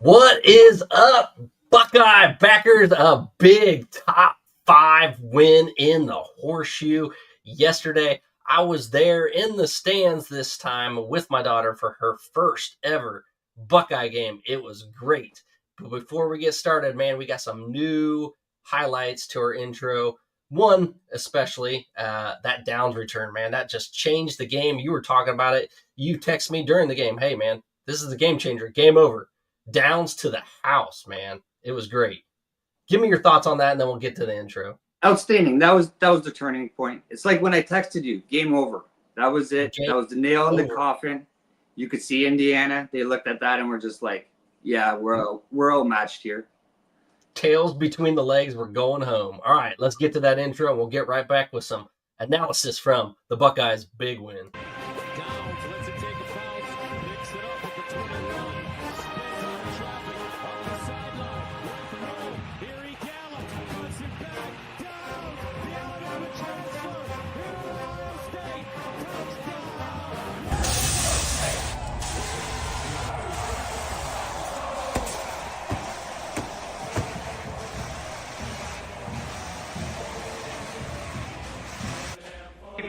What is up, Buckeye backers? A big top 5 win in the horseshoe yesterday. I was there in the stands this time with my daughter for her first ever Buckeye game. It was great. But before we get started, man, we got some new highlights to our intro. One, especially, that Downs return, man. That just changed the game. You were talking about it. You texted me during the game, hey, man, this is the game changer. Game over. Downs to the house, man. It was great. Give me your thoughts on that, and then we'll get to the intro. Outstanding. That was the turning point. It's like when I texted you, game over. That was it. That was the nail in the coffin. You could see Indiana. They looked at that and were just like, yeah, we're all matched here. Tails between the legs. We're going home. All right, let's get to that intro, and we'll get right back with some analysis from the Buckeyes' big win.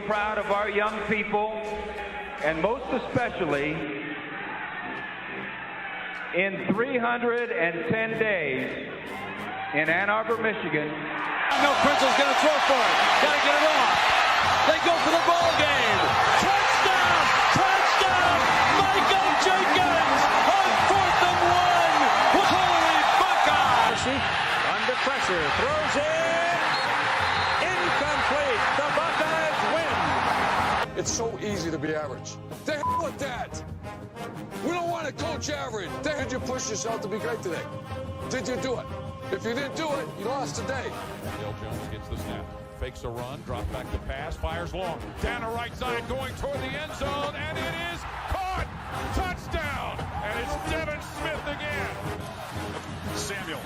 Proud of our young people, and most especially in 310 days in Ann Arbor, Michigan. No, Prince's going to throw for it. Got to get it off. They go for the ball game. Touchdown! Touchdown! Michael Jenkins on 4th and 1. Holy Buckeye! Under pressure, throws it. Incomplete. The Buckeyes win. It's so easy to be average. The hell with that. We don't want to coach average. Did you push yourself to be great today? Did you do it? If you didn't do it, you lost today. Dale Jones gets the snap. Fakes a run, drops back to pass, fires long. Down the right side, going toward the end zone, and it is caught! Touchdown! And it's Devin Smith again. Samuel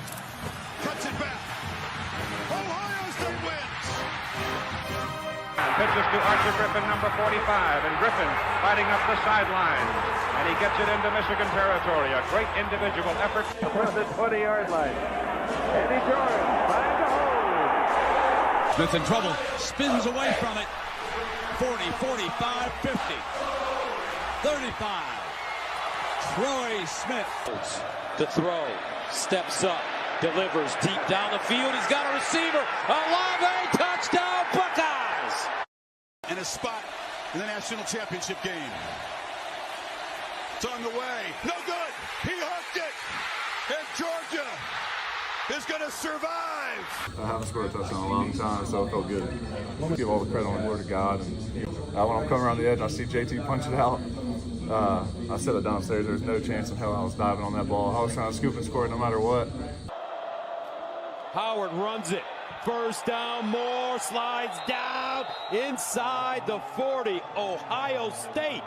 cuts it back. Ohio State wins! Pitches to Archer Griffin, number 45, and Griffin fighting up the sideline. And he gets it into Michigan territory. A great individual effort across the 20-yard line. Eddie Jordan finds a hole. Smith in trouble. Spins away from it. 40, 45, 50. 35. Troy Smith. To throw. Steps up. Delivers deep down the field. He's got a receiver. Olave, touchdown, Buckeyes! And a spot in the national championship game. It's on the way. No good. He hooked it. And Georgia is going to survive. I haven't scored a touchdown in a long time, so it felt good. Give all the credit on the word of God. And when I'm coming around the edge and I see JT punch it out, I said it downstairs. There's no chance in hell I was diving on that ball. I was trying to scoop and score no matter what. Howard runs it. First down, Moore slides down inside the 40. Ohio State.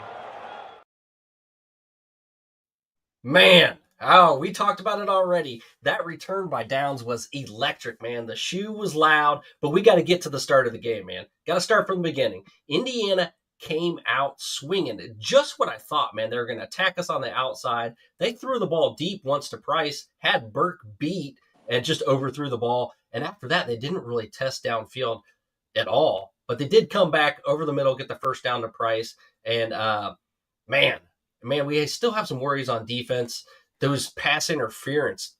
Man, we talked about it already. That return by Downs was electric, man. The shoe was loud, but we got to get to the start of the game, man. Got to start from the beginning. Indiana came out swinging. Just what I thought, man. They were going to attack us on the outside. They threw the ball deep once to Price, had Burke beat, and just overthrew the ball. And after that, they didn't really test downfield at all. But they did come back over the middle, get the first down to Price. And, man, we still have some worries on defense. Those pass interference.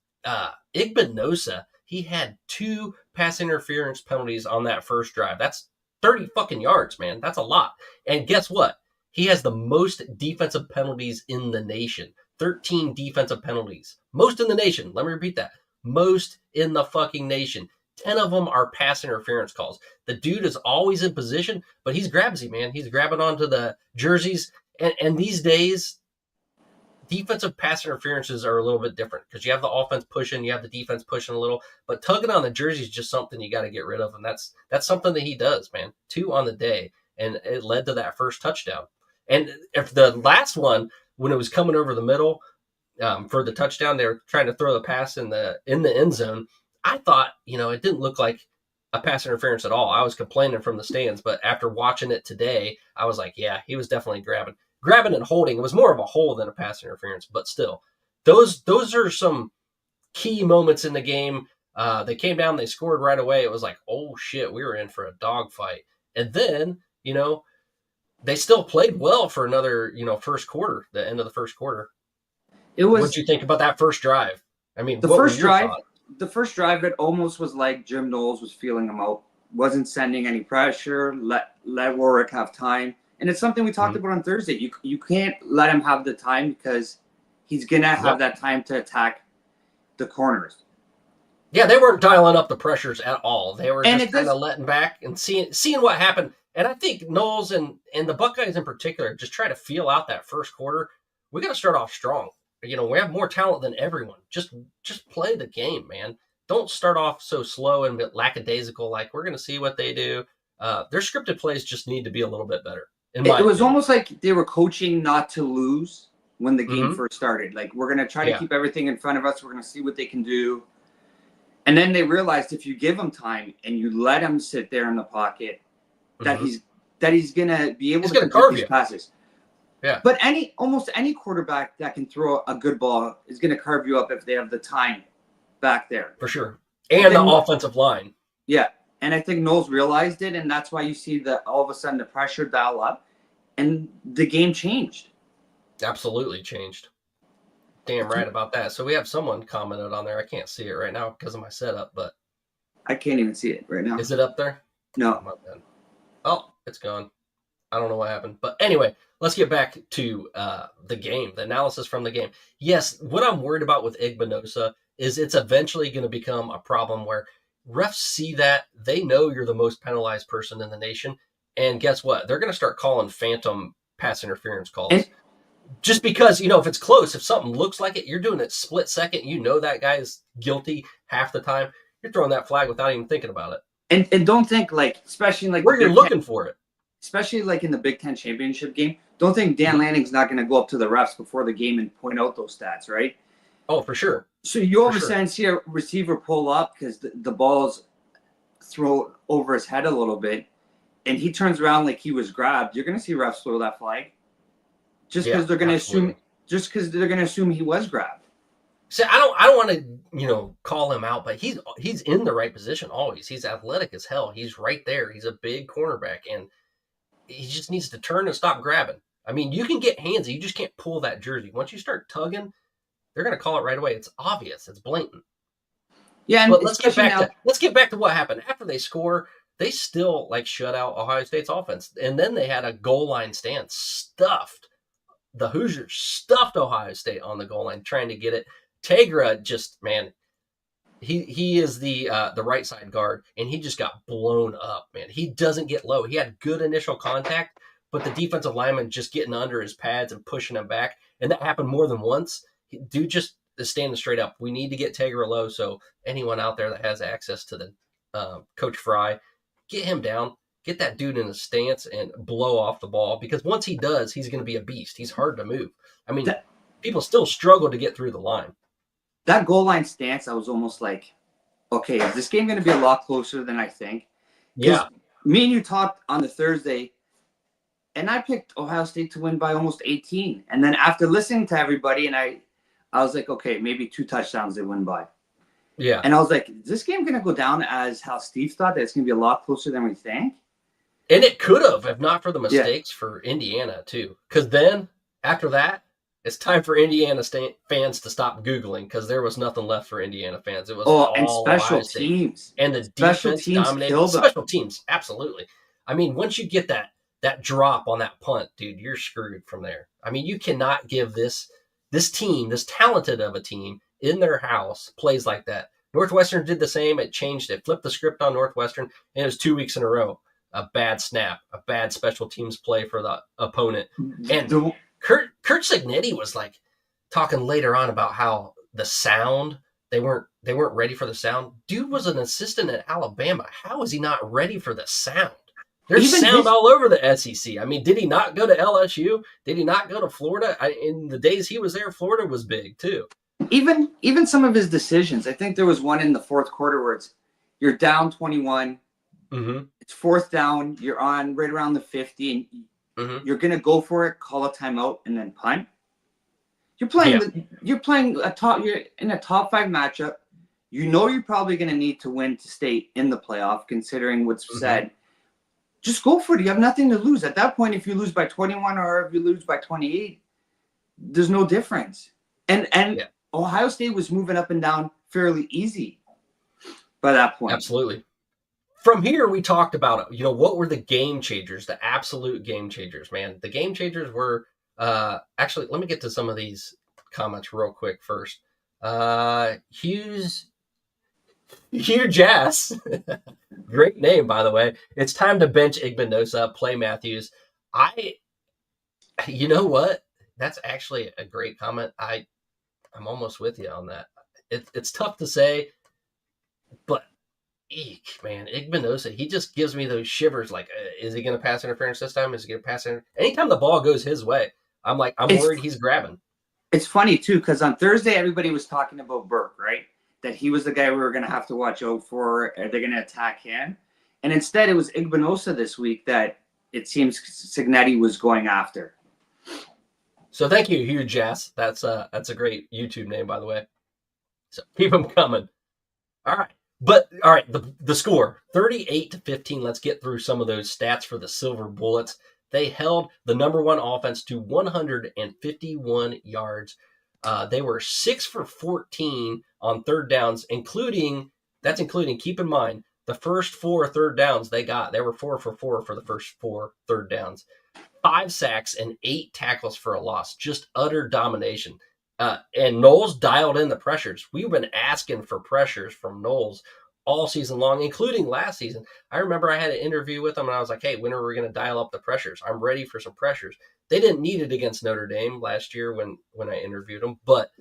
Igbinosa, he had 2 pass interference penalties on that first drive. That's 30 fucking yards, man. That's a lot. And guess what? He has the most defensive penalties in the nation. 13 defensive penalties. Most in the nation. Let me repeat that. Most in the fucking nation. 10 of them are pass interference calls. The dude is always in position, but he's grabsy, man. He's grabbing onto the jerseys. And these days, defensive pass interferences are a little bit different because you have the offense pushing, you have the defense pushing a little, but tugging on the jersey is just something you got to get rid of. And that's something that he does, man. 2 on the day. And it led to that first touchdown. And if the last one, when it was coming over the middle, for the touchdown, they were trying to throw the pass in the end zone. I thought, it didn't look like a pass interference at all. I was complaining from the stands, but after watching it today, I was like, yeah, he was definitely grabbing and holding. It was more of a hold than a pass interference, but still, those are some key moments in the game. They came down, they scored right away. It was like, oh shit, we were in for a dogfight. And then, they still played well for another, first quarter, the end of the first quarter. What'd you think about that first drive? I mean, the first drive, it almost was like Jim Knowles was feeling them out, wasn't sending any pressure, let Warwick have time. And it's something we talked about on Thursday. You can't let him have the time because he's going to have that time to attack the corners. Yeah, they weren't dialing up the pressures at all. They were just kind of letting back and seeing what happened. And I think Knowles and the Buckeyes in particular just try to feel out that first quarter. We got to start off strong. We have more talent than everyone. Just play the game, man. Don't start off so slow and lackadaisical. Like, we're going to see what they do. Their scripted plays just need to be a little bit better. It was almost like they were coaching not to lose when the game first started. Like, we're going to try to keep everything in front of us. We're going to see what they can do. And then they realized if you give him time and you let him sit there in the pocket, that he's going to be able to complete these passes. Yeah. But almost any quarterback that can throw a good ball is going to carve you up if they have the time back there. For sure. And the offensive line. Yeah. And I think Knowles realized it, and that's why you see all of a sudden the pressure dial up, and the game changed. Absolutely changed. Damn right about that. So we have someone commented on there. I can't see it right now because of my setup, but I can't even see it right now. Is it up there? No. Oh, it's gone. I don't know what happened. But anyway, let's get back to the game, the analysis from the game. Yes, what I'm worried about with Igbinosa is it's eventually going to become a problem where refs see that. They know you're the most penalized person in the nation. And guess what? They're going to start calling phantom pass interference calls. Just because, if it's close, if something looks like it, you're doing it split second. That guy is guilty half the time. You're throwing that flag without even thinking about it. And don't think especially where you're looking for it. Especially in the Big Ten championship game, don't think Dan Lanning's not going to go up to the refs before the game and point out those stats, right? Oh, for sure. So you all of a sudden see a receiver pull up because the ball's thrown over his head a little bit, and he turns around like he was grabbed. You're going to see refs throw that flag, just because they're going to assume he was grabbed. See, I don't want to call him out, but he's in the right position always. He's athletic as hell. He's right there. He's a big cornerback, and he just needs to turn and stop grabbing. I mean, you can get handsy. You just can't pull that jersey. Once you start tugging, they're going to call it right away. It's obvious. It's blatant. Yeah, but let's get back to what happened. After they score, they still shut out Ohio State's offense. And then they had a goal line stand stuffed. The Hoosiers stuffed Ohio State on the goal line trying to get it. Tegra just, man, he is the right side guard, and he just got blown up, man. He doesn't get low. He had good initial contact, but the defensive lineman just getting under his pads and pushing him back, and that happened more than once. Dude just is standing straight up. We need to get Tegra low, so anyone out there that has access to the Coach Fry, get him down, get that dude in a stance and blow off the ball, because once he does, he's going to be a beast. He's hard to move. I mean, people still struggle to get through the line. That goal line stance, I was almost like, okay, is this game going to be a lot closer than I think? Yeah. Me and you talked on the Thursday, and I picked Ohio State to win by almost 18. And then after listening to everybody, and I was like, okay, maybe 2 touchdowns they win by. Yeah. And I was like, is this game going to go down as how Steve thought, that it's going to be a lot closer than we think? And it could have, if not for the mistakes for Indiana, too. Because then, after that, it's time for Indiana fans to stop Googling, because there was nothing left for Indiana fans. It was all and special teams. And the defense dominated. Special teams, absolutely. I mean, once you get that drop on that punt, dude, you're screwed from there. I mean, you cannot give this team, this talented of a team, in their house, plays like that. Northwestern did the same. It changed. It flipped the script on Northwestern, and it was 2 weeks in a row. A bad snap, a bad special teams play for the opponent. And Kurt Cignetti was talking later on about how the sound, they weren't ready for the sound. Dude was an assistant at Alabama. How is he not ready for the sound? There's sound all over the SEC. I mean, did he not go to LSU? Did he not go to Florida? In the days he was there, Florida was big too. Even some of his decisions. I think there was one in the fourth quarter where you're down 21. Mm-hmm. It's 4th down. You're on right around the 50, and you're going to go for it, call a timeout, and then punt. You're playing you're in a top 5 matchup. You know you're probably going to need to win to stay in the playoff, considering what's said. Just go for it. You have nothing to lose. At that point, if you lose by 21 or if you lose by 28, there's no difference. And Ohio State was moving up and down fairly easy by that point. Absolutely. From here, we talked about, what were the game changers, the absolute game changers, man. The game changers were, actually, let me get to some of these comments real quick first. Hugh Jass, great name, by the way. It's time to bench Igbinosa, play Matthews. You know what? That's actually a great comment. I'm almost with you on that. It's tough to say, but eek, man, Igbinosa, he just gives me those shivers. Like, is he going to pass interference this time? Is he going to pass interference? Anytime the ball goes his way, I'm worried he's grabbing. It's funny, too, because on Thursday, everybody was talking about Burke, right? That he was the guy we were going to have to watch out for. Are they going to attack him? And instead, it was Igbinosa this week that it seems Cignetti was going after. So thank you, Hugh Jass. That's a great YouTube name, by the way. So keep them coming. All right. The score, 38-15. Let's get through some of those stats for the Silver Bullets. They held the number 1 offense to 151 yards. They were 6 for 14 on third downs, including, keep in mind, the first 4 third downs they got. They were 4 for 4 for the first 4 third downs. 5 sacks and 8 tackles for a loss. Just utter domination. And Knowles dialed in the pressures. We've been asking for pressures from Knowles all season long, including last season. I remember I had an interview with him, and I was like, hey, when are we going to dial up the pressures? I'm ready for some pressures. They didn't need it against Notre Dame last year when I interviewed them, but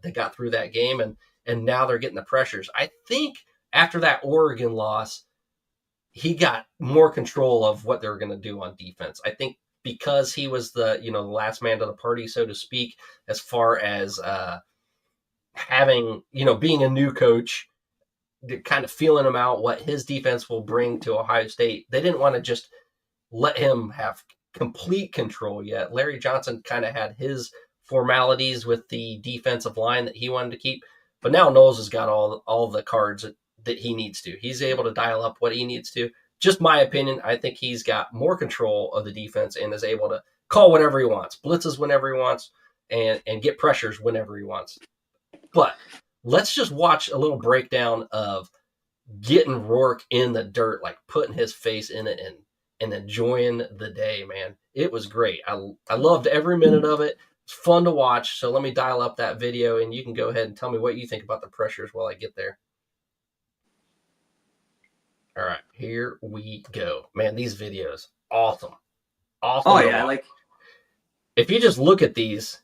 they got through that game, and now they're getting the pressures. I think after that Oregon loss, he got more control of what they were going to do on defense. I think because he was the last man to the party, so to speak, as far as having, being a new coach, kind of feeling him out, what his defense will bring to Ohio State. They didn't want to just let him have complete control yet. Larry Johnson kind of had his formalities with the defensive line that he wanted to keep, but now Knowles has got all the cards that he needs to. He's able to dial up what he needs to. Just my opinion, I think he's got more control of the defense and is able to call whatever he wants, blitzes whenever he wants, and get pressures whenever he wants. But let's just watch a little breakdown of getting Rourke in the dirt, like putting his face in it and enjoying the day, man. It was great. I loved every minute of it. It's fun to watch. So let me dial up that video, and you can go ahead and tell me what you think about the pressures while I get there. All right, here we go. Man, these videos, awesome. Oh, yeah, if you just look at these,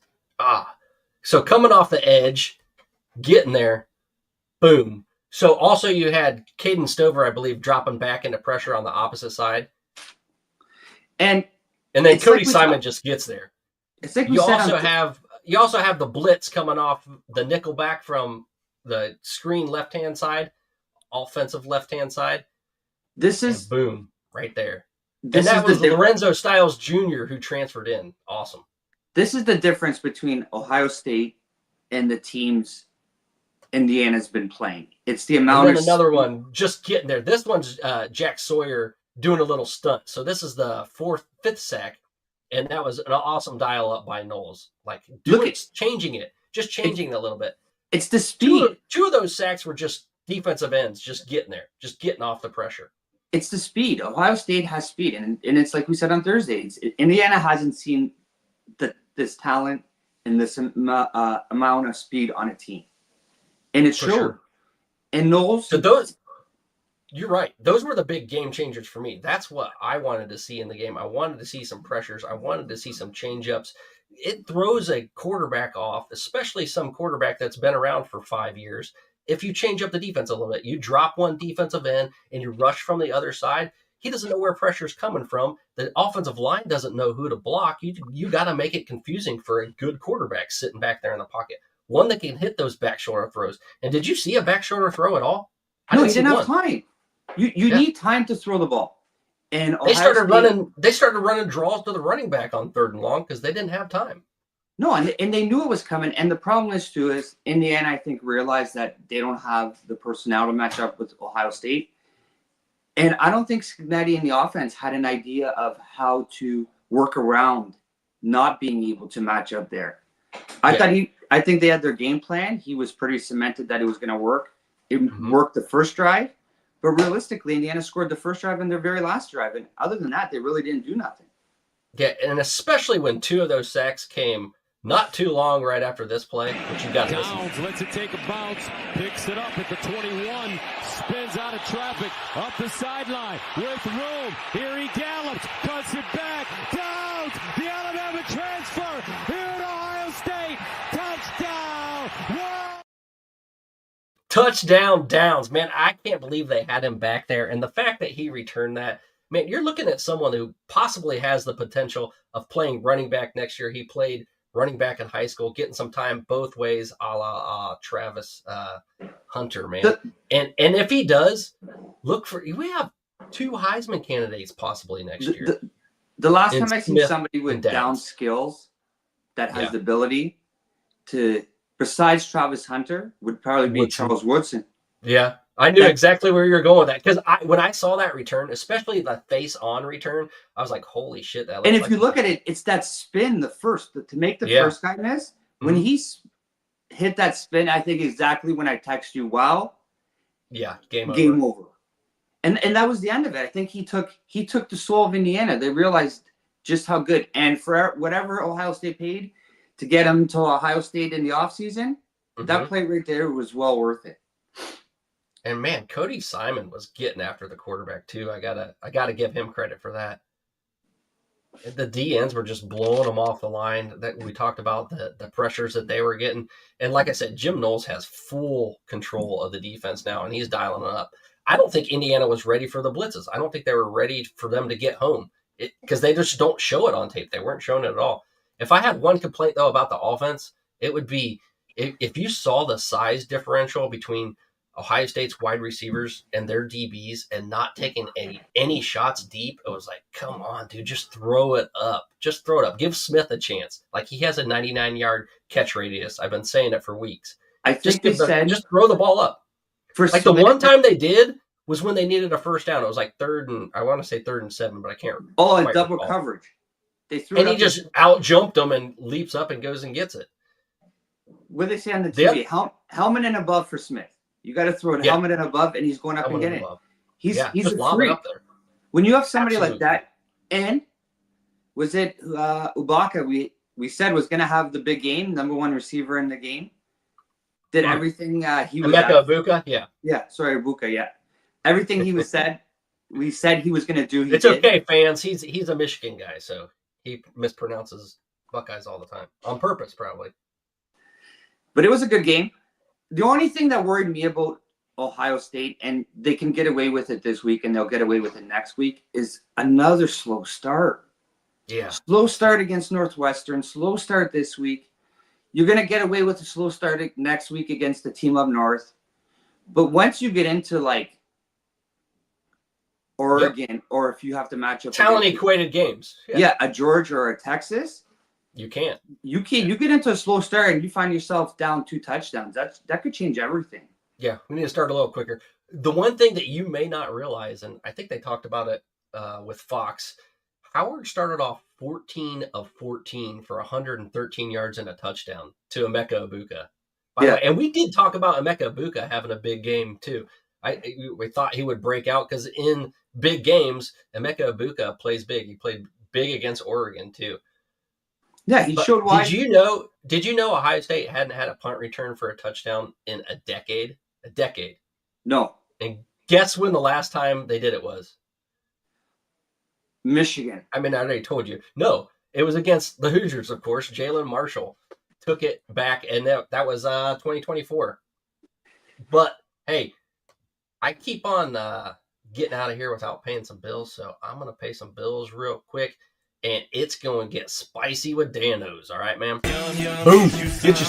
so coming off the edge, getting there, boom. So also you had Caden Stover, I believe, dropping back into pressure on the opposite side. And then Cody Simon just gets there. It's like you also have the blitz coming off the nickel back from the screen left-hand side, offensive left-hand side. This is boom right there. And that was Lorenzo Styles Jr. who transferred in. Awesome. This is the difference between Ohio State and the teams Indiana's been playing. It's the amount and then another one just getting there. This one's Jack Sawyer doing a little stunt. So this is the fifth sack, and that was an awesome dial up by Knowles. Like changing it a little bit. It's the speed. Two of those sacks were just defensive ends, just getting there, just getting off the pressure. It's the speed. Ohio State has speed, and it's like we said on Thursday. Indiana hasn't seen this talent and this amount of speed on a team, and it showed. Sure. And Knowles. So those, you're right. Those were the big game changers for me. That's what I wanted to see in the game. I wanted to see some pressures. I wanted to see some change-ups. It throws a quarterback off, especially some quarterback that's been around for 5 years. If you change up the defense a little bit, you drop one defensive end and you rush from the other side, he doesn't know where pressure's coming from. The offensive line doesn't know who to block. You got to make it confusing for a good quarterback sitting back there in the pocket. One that can hit those back shoulder throws. And did you see a back shoulder throw at all? No, he didn't have time. You need time to throw the ball. And they started running draws to the running back on 3rd and long because they didn't have time. No, and they knew it was coming. And the problem is, too, is Indiana, I think, realized that they don't have the personnel to match up with Ohio State. And I don't think Scanetti in the offense had an idea of how to work around not being able to match up there. I think they had their game plan. He was pretty cemented that it was going to work. It worked the first drive. But realistically, Indiana scored the first drive and their very last drive. And other than that, they really didn't do nothing. Yeah, and especially when 2 of those sacks came not too long right after this play, which you got to listen. Downs lets it take a bounce, picks it up at the 21, spins out of traffic, up the sideline with room. Here he gallops, cuts it back, Downs, the Alabama transfer, here at Ohio State, touchdown! Whoa! Touchdown Downs. Man, I can't believe they had him back there. And the fact that he returned that, man, you're looking at someone who possibly has the potential of playing running back next year. He played running back in high school, getting some time both ways, a la Travis Hunter, man. And if he does, we have 2 Heisman candidates possibly next year. The last time I seen somebody with down skills that has the ability to, besides Travis Hunter, would probably be Charles Woodson. Yeah. I knew exactly where you were going with that, because when I saw that return, especially the face-on return, I was like, "Holy shit!" That. And if you look at it, it's that spin, to make the first guy miss. When he hit that spin, I think exactly when I text you, "Wow." Yeah, game over. And that was the end of it. I think he took the soul of Indiana. They realized just how good, and for whatever Ohio State paid to get him to Ohio State in the offseason, that play right there was well worth it. And man, Cody Simon was getting after the quarterback too. I gotta give him credit for that. The DNs were just blowing them off the line. That we talked about the pressures that they were getting. And like I said, Jim Knowles has full control of the defense now, and he's dialing it up. I don't think Indiana was ready for the blitzes. I don't think they were ready for them to get home because they just don't show it on tape. They weren't showing it at all. If I had one complaint though about the offense, it would be if you saw the size differential between Ohio State's wide receivers and their DBs and not taking any shots deep. It was like, come on, dude, just throw it up. Just throw it up. Give Smith a chance. Like, he has a 99-yard catch radius. I've been saying it for weeks. I think just throw the ball up. Like, the one time they did was when they needed a first down. It was like 3rd and 7, but I can't remember. Oh, and double coverage. They threw and he just out-jumped them and leaps up and goes and gets it. What do they say on the TV? Helmet and above for Smith. You got to throw it helmet and above, and he's going up and getting it. He's a freak. Up there. When you have somebody like that, and was it Ibaka we said was going to have the big game, number 1 receiver in the game? Did everything he was Emeka Egbuka? Yeah. Yeah, sorry, Egbuka, yeah. Everything we said he was going to do, It's okay, fans. He's a Michigan guy, so he mispronounces Buckeyes all the time. On purpose, probably. But it was a good game. The only thing that worried me about Ohio State, and they can get away with it this week and they'll get away with it next week, is another slow start. Yeah. Slow start against Northwestern, slow start this week. You're going to get away with a slow start next week against the team up north. But once you get into, like, Oregon, or if you have to match up talent-equated games. Yeah, a Georgia or a Texas. You can't. You get into a slow start and you find yourself down 2 touchdowns. That could change everything. Yeah, we need to start a little quicker. The one thing that you may not realize, and I think they talked about it with Fox, Howard started off 14 of 14 for 113 yards and a touchdown to Emeka Egbuka. By the way, and we did talk about Emeka Egbuka having a big game too. We thought he would break out because in big games, Emeka Egbuka plays big. He played big against Oregon too. Yeah, he showed why. Did you know Ohio State hadn't had a punt return for a touchdown in a decade? A decade. No. And guess when the last time they did it was? Michigan. I mean, I already told you. No, it was against the Hoosiers, of course. Jaylon Marshal took it back, and that was 2024. But, hey, I keep on getting out of here without paying some bills, so I'm going to pay some bills real quick. And it's going to get spicy with Danos. All right, man? Boom. Get your...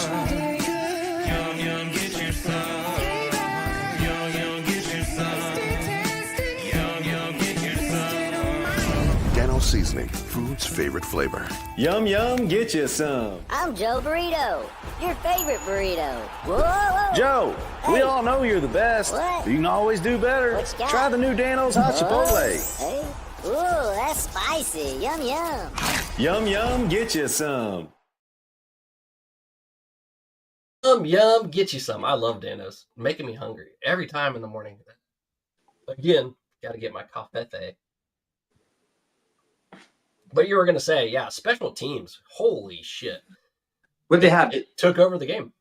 seasoning, food's favorite flavor. Yum, yum, get you some. I'm Joe Burrito, your favorite burrito. Whoa, whoa. Joe, hey. We all know you're the best. What? But you can always do better. What you got? Try the new Dano's Hot Chipotle. Hey. Ooh, that's spicy. Yum, yum. Yum, yum, get you some. Yum, get you some. I love Dano's. Making me hungry every time in the morning. Again, got to get my coffee. But you were going to say, yeah, special teams. Holy shit. What they have? It took over the game.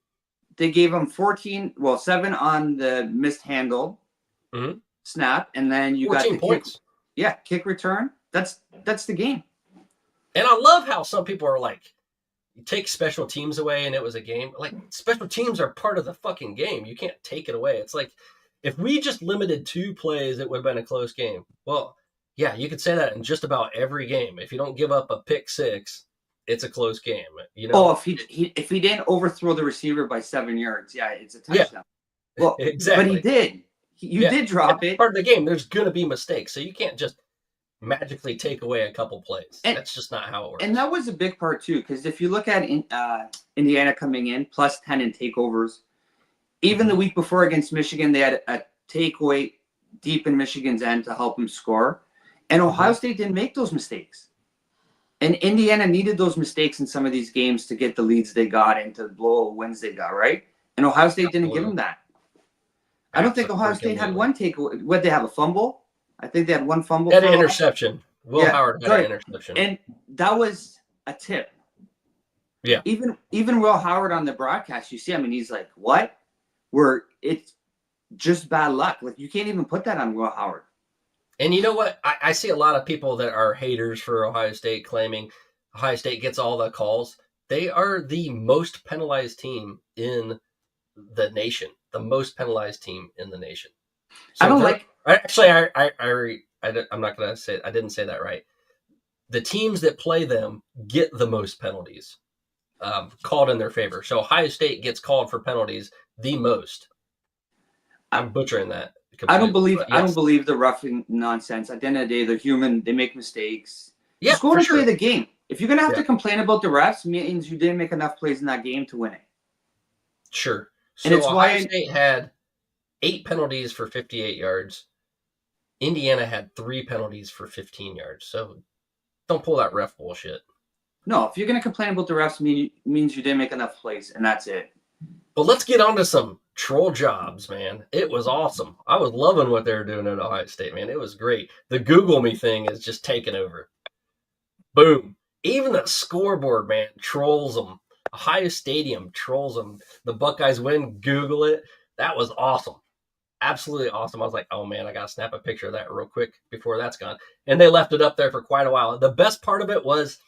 They gave them 7 on the missed handle snap, and then you got the points. Kick return. That's the game. And I love how some people are like, you take special teams away and it was a game. Like, special teams are part of the fucking game. You can't take it away. It's like, if we just limited 2 plays, it would have been a close game. Well, yeah, you could say that in just about every game. If you don't give up a pick 6, it's a close game. You know. Oh, if he didn't overthrow the receiver by 7 yards, it's a touchdown. Yeah, well, exactly. But he did. You did drop it. Part of the game. There's going to be mistakes, so you can't just magically take away a couple plays. That's just not how it works. And that was a big part too, because if you look at Indiana coming in plus 10 in takeovers, even the week before against Michigan, they had a takeaway deep in Michigan's end to help them score, and Ohio State didn't make those mistakes. And Indiana needed those mistakes in some of these games to get the leads they got and to blow wins they got, right? And Ohio State didn't give them that. I don't think Ohio State had one takeaway. What, they have a fumble? I think they had one fumble. That interception. Will Howard had an interception. And that was a tip. Yeah. Even Will Howard on the broadcast, you see him and he's like, what? It's just bad luck. Like, you can't even put that on Will Howard. And you know what? I see a lot of people that are haters for Ohio State claiming Ohio State gets all the calls. They are the most penalized team in the nation. The most penalized team in the nation. So I don't like... Actually, I'm not going to say... I didn't say that right. The teams that play them get the most penalties called in their favor. So Ohio State gets called for penalties the most. I'm butchering that. I don't believe the roughing nonsense. At the end of the day, they're human. They make mistakes. Yeah, just go and play the game. If you're going to have to complain about the refs, it means you didn't make enough plays in that game to win it. Sure. So and it's Ohio State had 8 penalties for 58 yards. Indiana had 3 penalties for 15 yards. So don't pull that ref bullshit. No, if you're going to complain about the refs, it means you didn't make enough plays, and that's it. But let's get on to some troll jobs, man. It was awesome. I was loving what they were doing at Ohio State, man. It was great. The Google Me thing is just taking over. Boom. Even the scoreboard, man, trolls them. Ohio Stadium trolls them. The Buckeyes win. Google it. That was awesome. Absolutely awesome. I was like, oh, man, I got to snap a picture of that real quick before that's gone. And they left it up there for quite a while. The best part of it was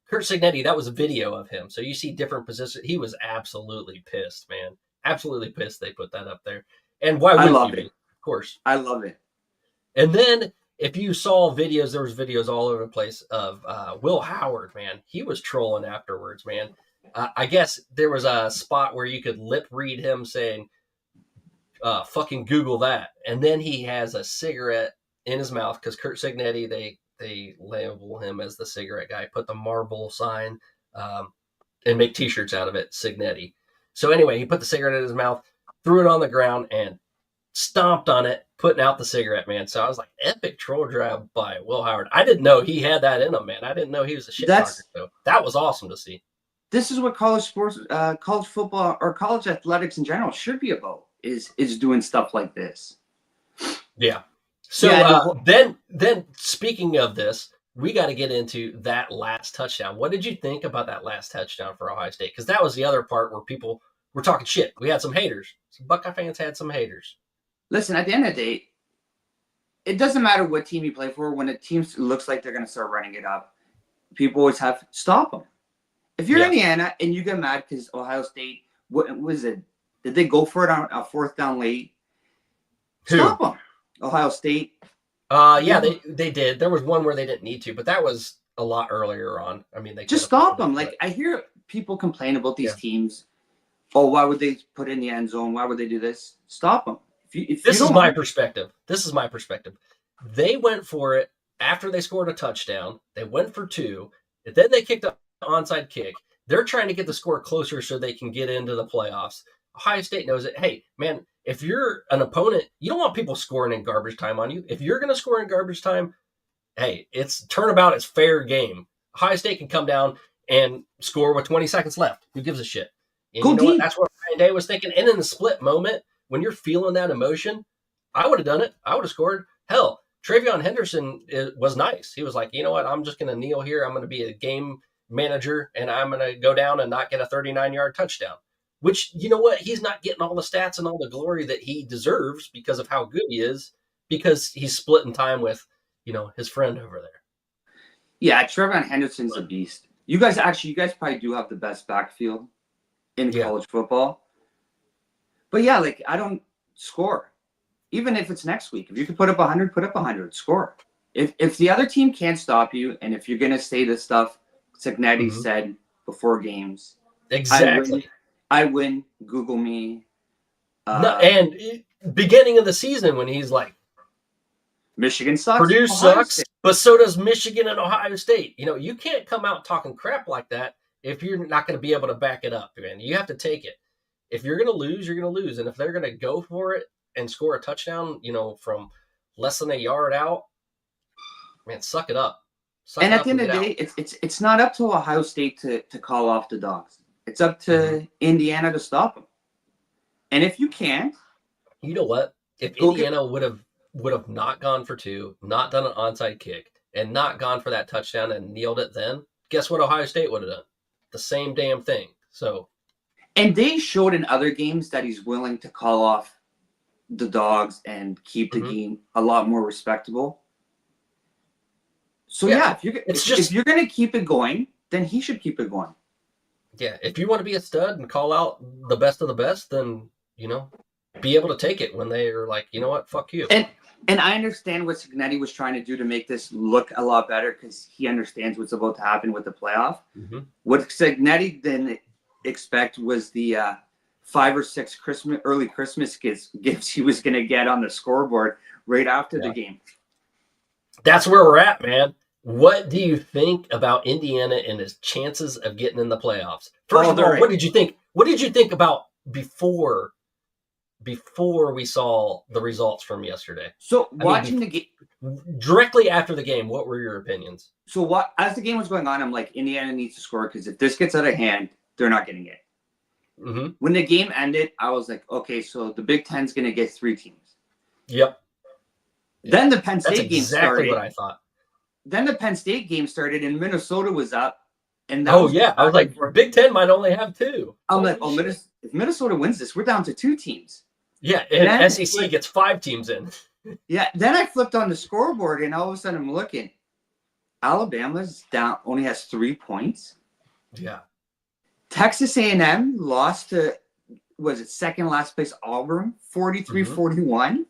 Curt Cignetti. That was a video of him. So you see different positions. He was absolutely pissed, man. Absolutely pissed they put that up there. And why wouldn't you be? Of course. I love it. And then if you saw videos, there was videos all over the place of Will Howard, man. He was trolling afterwards, man. I guess there was a spot where you could lip read him saying, fucking Google that. And then he has a cigarette in his mouth because Curt Cignetti, they label him as the cigarette guy, put the marble sign and make T-shirts out of it, Cignetti. So anyway, he put the cigarette in his mouth, threw it on the ground, and stomped on it, putting out the cigarette, man. So I was like, epic troll job by Will Howard. I didn't know he had that in him, man. I didn't know he was a shit talker. So that was awesome to see. This is what college sports, college football, or college athletics in general should be about, is doing stuff like this. Yeah. So then speaking of this, we got to get into that last touchdown. What did you think about that last touchdown for Ohio State? Because that was the other part where people were talking shit. We had some haters. Some Buckeye fans had some haters. Listen, at the end of the day, it doesn't matter what team you play for. When a team looks like they're going to start running it up, people always have to stop them. If you're Indiana and you get mad because Ohio State, what was it? Did they go for it on a 4th down late? Stop them. Ohio State. Yeah, they did. There was one where they didn't need to, but that was a lot earlier on. I mean, they just stop them. Like, I hear people complain about these teams. Oh, why would they put in the end zone? Why would they do this? Stop them. This is my perspective. They went for it after they scored a touchdown, they went for 2, and then they kicked an onside kick. They're trying to get the score closer so they can get into the playoffs. Ohio State knows it. Hey, man, if you're an opponent, you don't want people scoring in garbage time on you. If you're going to score in garbage time, hey, it's turnabout. It's fair game. Ohio State can come down and score with 20 seconds left. Who gives a shit? And you know what? That's what Ryan Day was thinking. And in the split moment, when you're feeling that emotion, I would have done it. I would have scored. Hell, Travion Henderson was nice. He was like, you know what? I'm just going to kneel here. I'm going to be a game manager, and I'm going to go down and not get a 39-yard touchdown. Which, you know what? He's not getting all the stats and all the glory that he deserves because of how good he is, because he's splitting time with, his friend over there. Yeah, Travion Henderson's a beast. You guys probably do have the best backfield in college football. But yeah, I don't score. Even if it's next week. If you can put up 100, put up 100. Score. If the other team can't stop you, and if you're going to say this stuff Cignetti said before games. Exactly. I win. Google me. And beginning of the season when he's like, Michigan sucks. Purdue sucks, but so does Michigan and Ohio State. You can't come out talking crap like that if you're not going to be able to back it up, man. You have to take it. If you're going to lose, you're going to lose. And if they're going to go for it and score a touchdown, from less than a yard out, man, suck it up. And at the end of the day, it's not up to Ohio State to call off the dogs. It's up to Indiana to stop them. And if you can't, you know what? If Indiana would have not gone for 2, not done an onside kick, and not gone for that touchdown and kneeled it then, guess what Ohio State would have done? The same damn thing. So, and they showed in other games that he's willing to call off the dogs and keep the game a lot more respectable. So if you're going to keep it going, then he should keep it going. Yeah, if you want to be a stud and call out the best of the best, then, be able to take it when they are like, you know what, fuck you. And I understand what Cignetti was trying to do to make this look a lot better because he understands what's about to happen with the playoff. What Cignetti didn't expect was the 5 or 6 early Christmas gifts he was going to get on the scoreboard right after the game. That's where we're at, man. What do you think about Indiana and his chances of getting in the playoffs? First of all, what did you think? What did you think about before we saw the results from yesterday? So watching the game directly after the game, what were your opinions? So as the game was going on, I'm like, Indiana needs to score because if this gets out of hand, they're not getting it. When the game ended, I was like, okay, so the Big Ten's going to get 3 teams. Yep. Then the Penn State game started. Exactly what I thought. Then the Penn State game started and Minnesota was up. And I was like, Big Ten might only have 2. I'm like, if Minnesota wins this, we're down to 2 teams. Yeah, and SEC gets 5 teams in. Yeah, then I flipped on the scoreboard and all of a sudden I'm looking. Alabama's down, only has 3 points. Yeah. Texas A&M lost to, second last place Auburn, 43-41.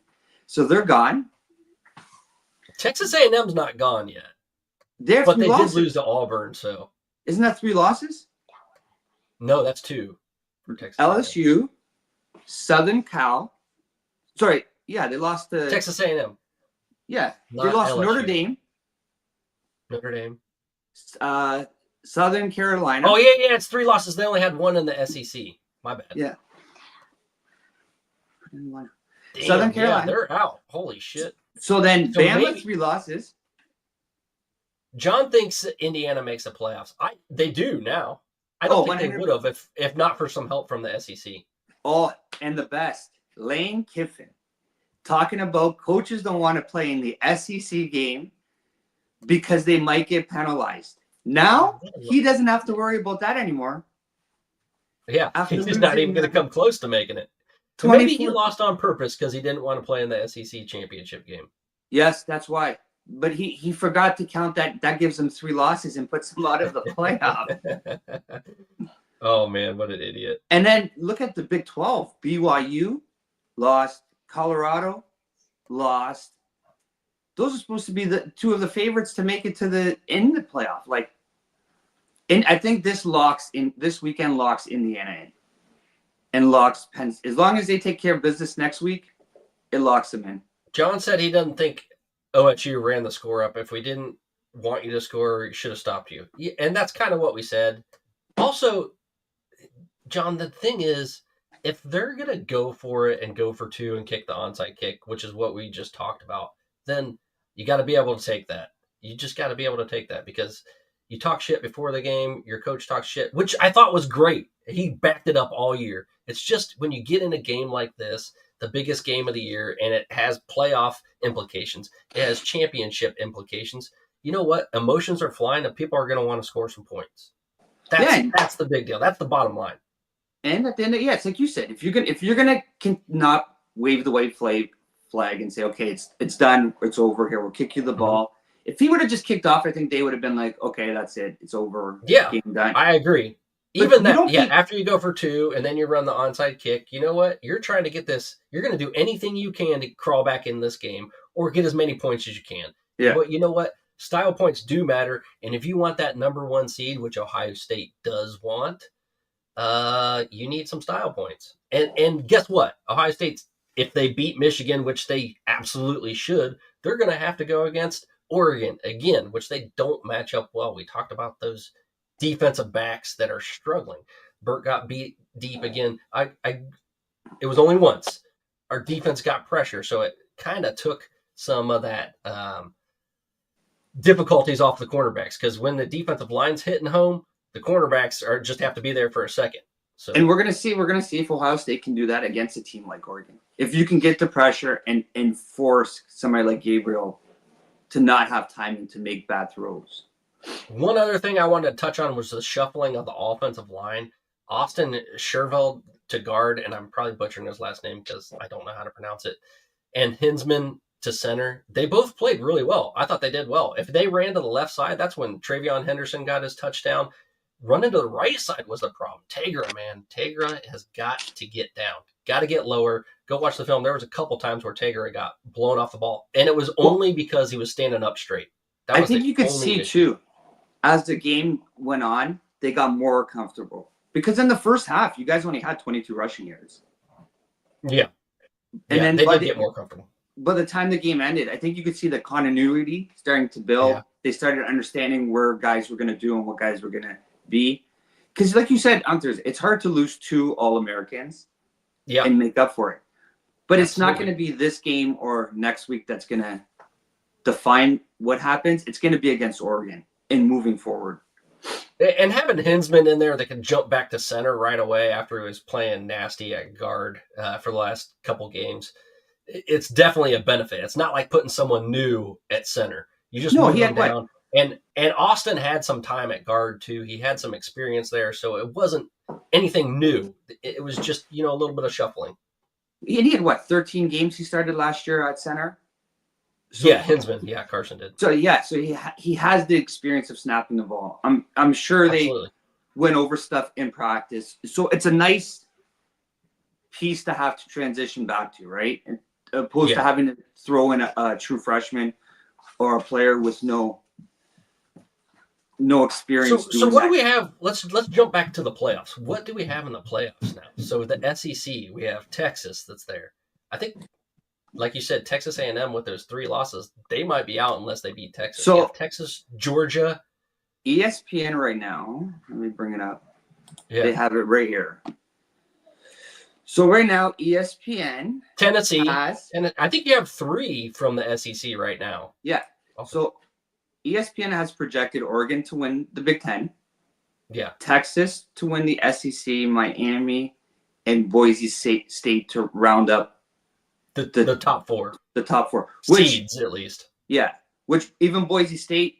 So they're gone. Texas A&M's not gone yet. But they did lose to Auburn, so. Isn't that 3 losses? No, that's 2 for Texas LSU, A&M. Southern Cal. Sorry, yeah, they lost to Texas A&M. Yeah, they lost LSU. Notre Dame. Southern Carolina. Oh, yeah, it's 3 losses. They only had 1 in the SEC. My bad. Yeah. Damn, Southern Carolina. Yeah, they're out. Holy shit. So then Bama 3 losses. John thinks Indiana makes the playoffs. They do now. I don't think they would have if not for some help from the SEC. Oh, and the best, Lane Kiffin, talking about coaches don't want to play in the SEC game because they might get penalized. Now, he doesn't have to worry about that anymore. Yeah, he's not even going to come close to making it. Maybe he lost on purpose because he didn't want to play in the SEC championship game. Yes, that's why. But he forgot to count that. That gives him 3 losses and puts him out of the playoff. Oh, man, what an idiot. And then look at the Big 12. BYU lost. Colorado lost. Those are supposed to be the 2 of the favorites to make it to the playoff. And I think this weekend locks Indiana in. And locks Penn. As long as they take care of business next week, it locks them in. John said he doesn't think OSU ran the score up. If we didn't want you to score, we should have stopped you. And that's kind of what we said. Also, John, the thing is, if they're going to go for it and go for two and kick the onside kick, which is what we just talked about, then you got to be able to take that. You just got to be able to take that because you talk shit before the game. Your coach talks shit, which I thought was great. He backed it up all year. It's just when you get in a game like this, the biggest game of the year, and it has playoff implications, it has championship implications. You know what? Emotions are flying, and people are going to want to score some points. That's the big deal. That's the bottom line. And at the end, it's like you said, if you're gonna not wave the white flag and say, okay, it's done, it's over here, we'll kick you the ball. If he would have just kicked off, I think they would have been like, okay, that's it, it's over. Yeah, game done. I agree. Even that, after you go for two and then you run the onside kick, you know what? You're trying to get this. You're going to do anything you can to crawl back in this game or get as many points as you can. Yeah. But you know what? Style points do matter, and if you want that number one seed, which Ohio State does want, you need some style points. And guess what? Ohio State's, if they beat Michigan, which they absolutely should, they're going to have to go against Oregon again, which they don't match up well. We talked about those defensive backs that are struggling. Burt got beat deep again. It was only once. Our defense got pressure, so it kind of took some of that difficulties off the cornerbacks, because when the defensive line's hitting home, the cornerbacks just have to be there for a second. So, and we're gonna see if Ohio State can do that against a team like Oregon. If you can get the pressure and force somebody like Gabriel to not have time to make bad throws. One other thing I wanted to touch on was the shuffling of the offensive line. Austin Siereveld to guard, and I'm probably butchering his last name because I don't know how to pronounce it, and Hinzman to center. They both played really well. I thought they did well. If they ran to the left side, that's when Travion Henderson got his touchdown. Running to the right side was the problem. Tegra has got to get down. Got to get lower. Go watch the film. There was a couple times where Tegra got blown off the ball, and it was only because he was standing up straight. I think you could see, too, as the game went on, they got more comfortable. Because in the first half, you guys only had 22 rushing yards. Yeah. And then they did get more comfortable. By the time the game ended, I think you could see the continuity starting to build. Yeah. They started understanding where guys were going to do and what guys were going to be. Because like you said, on Thursday, it's hard to lose two All-Americans and make up for it. But it's not going to be this game or next week that's going to define what happens. It's going to be against Oregon and moving forward. And having Hinzman in there that can jump back to center right away after he was playing nasty at guard for the last couple games, it's definitely a benefit. It's not like putting someone new at center. You just move them down. And Austin had some time at guard too. He had some experience there, so it wasn't anything new. It was just, a little bit of shuffling. And he had 13 games he started last year at center? So, Hinzman. Yeah, Carson did. So he has the experience of snapping the ball. I'm sure they went over stuff in practice. So it's a nice piece to have to transition back to, right? Opposed to having to throw in a true freshman or a player with no experience. So what do we have? Let's jump back to the playoffs. What do we have in the playoffs now? So the SEC, we have Texas that's there. I think, like you said, Texas A&M with those 3 losses, they might be out unless they beat Texas. So Texas, Georgia. ESPN right now, let me bring it up. Yeah. They have it right here. So right now, ESPN. Tennessee. And I think you have 3 from the SEC right now. Yeah. Okay. So ESPN has projected Oregon to win the Big Ten. Yeah. Texas to win the SEC, Miami, and Boise State to round up the top 4. The top 4. Seeds, at least. Yeah. Which even Boise State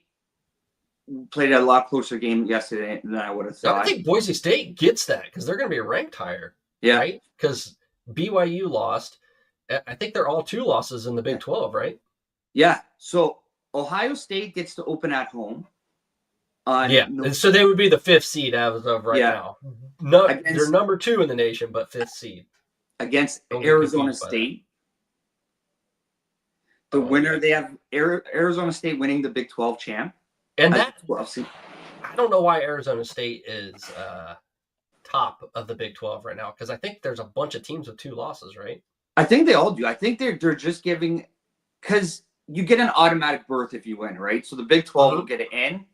played a lot closer game yesterday than I would have thought. I think Boise State gets that because they're going to be ranked higher. Yeah. Right? Because BYU lost. I think they're all 2 losses in the Big 12, right? Yeah. So Ohio State gets to open at home. So they would be the 5th seed as of right now. No, they're number 2 in the nation, but 5th seed. Against Arizona State. The winner, they have Arizona State winning the Big 12 champ. And that, I don't know why Arizona State is top of the Big 12 right now, because I think there's a bunch of teams with 2 losses, right? I think they all do. I think they're just giving, because you get an automatic berth if you win, right? So the Big 12 will get it in.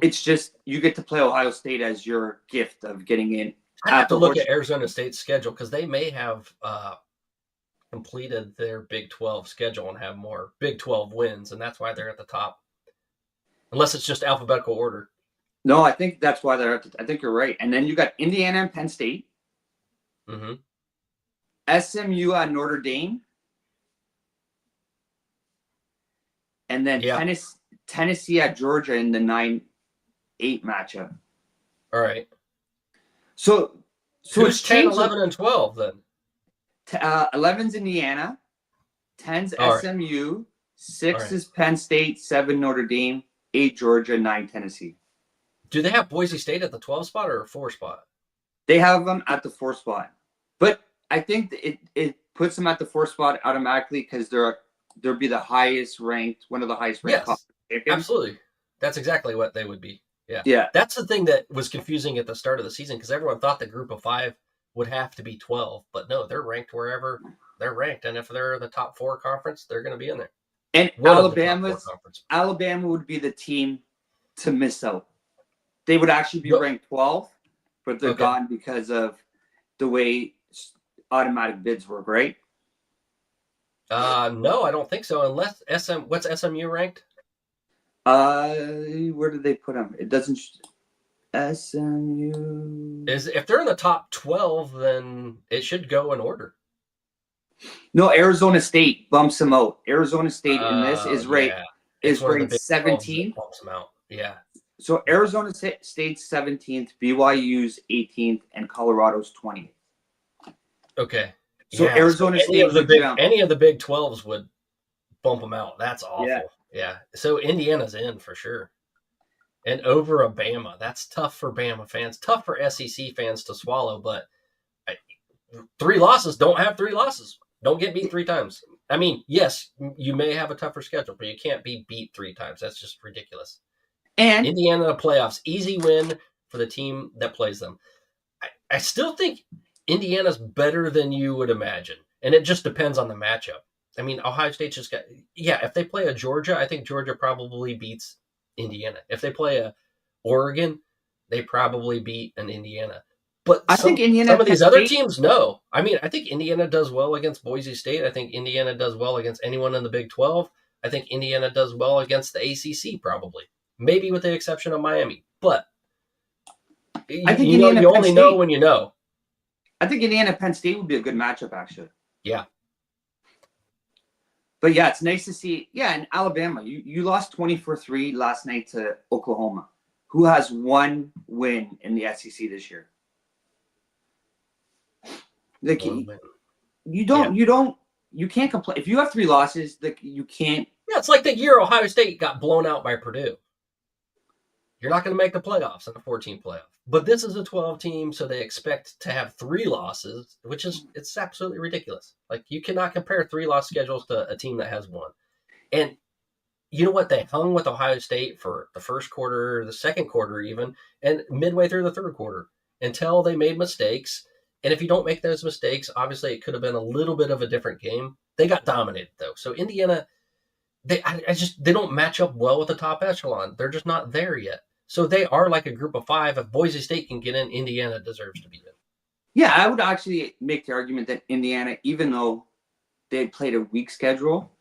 It's just you get to play Ohio State as your gift of getting in. I have to look at Arizona State's schedule because they may have completed their Big 12 schedule and have more Big 12 wins, and that's why they're at the top. Unless it's just alphabetical order. No, I think that's why they're at I think you're right. And then you got Indiana and Penn State. SMU at Notre Dame. And then Tennessee at Georgia in the 9-8 matchup. All right. So who's 10, 11, and 12 then? 11's Indiana, 10's SMU, 6 is Penn State, 7 Notre Dame, 8 Georgia, 9 Tennessee. Do they have Boise State at the 12 spot or a 4 spot? They have them at the 4 spot. But I think it puts them at the 4 spot automatically because they'll be the highest ranked, one of the highest ranked. Yes, absolutely. That's exactly what they would be. Yeah. That's the thing that was confusing at the start of the season because everyone thought the group of 5 would have to be 12, but no, they're ranked wherever they're ranked, and if they're the top 4 conference, they're going to be in there. And Alabama would be the team to miss out. They would actually be ranked 12, but they're gone because of the way automatic bids work, right? No, I don't think so. Unless what's SMU ranked? Where did they put them? It doesn't. SMU is if they're in the top 12, then it should go in order. No, Arizona State bumps them out. Arizona State in this is ranked 17th. Bumps them out. Yeah. So Arizona State's 17th, BYU's 18th, and Colorado's 20th. Okay. So Arizona State any of the Big 12s would bump them out. That's awful. Yeah. So Indiana's in for sure. And over a Bama. That's tough for Bama fans. Tough for SEC fans to swallow, but 3 losses don't have 3 losses. Don't get beat 3 times. I mean, yes, you may have a tougher schedule, but you can't be beat 3 times. That's just ridiculous. And Indiana in the playoffs, easy win for the team that plays them. I still think Indiana's better than you would imagine, and it just depends on the matchup. I mean, Ohio State just got if they play a Georgia, I think Georgia probably beats Indiana. If they play a Oregon, they probably beat an Indiana. But I think Indiana some of these other teams, no. I mean, I think Indiana does well against Boise State. I think Indiana does well against anyone in the Big 12. I think Indiana does well against the ACC probably. Maybe with the exception of Miami. But I think you only know when you know. I think Indiana-Penn State would be a good matchup, actually. Yeah. But yeah, it's nice to see. Yeah, and Alabama, you lost 24-3 last night to Oklahoma, who has 1 win in the SEC this year. Like you can't complain. If you have 3 losses, you can't. Yeah, it's like the year Ohio State got blown out by Purdue. You're not going to make the playoffs in a 14 playoff. But this is a 12 team, so they expect to have 3 losses, which is it's absolutely ridiculous. Like you cannot compare 3-loss schedules to a team that has 1. And you know what? They hung with Ohio State for the first quarter, the second quarter even, and midway through the third quarter until they made mistakes. And if you don't make those mistakes, obviously it could have been a little bit of a different game. They got dominated though. So Indiana, they don't match up well with the top echelon. They're just not there yet. So they are like a group of 5. If Boise State can get in, Indiana deserves to be in. Yeah, I would actually make the argument that Indiana, even though they played a weak schedule,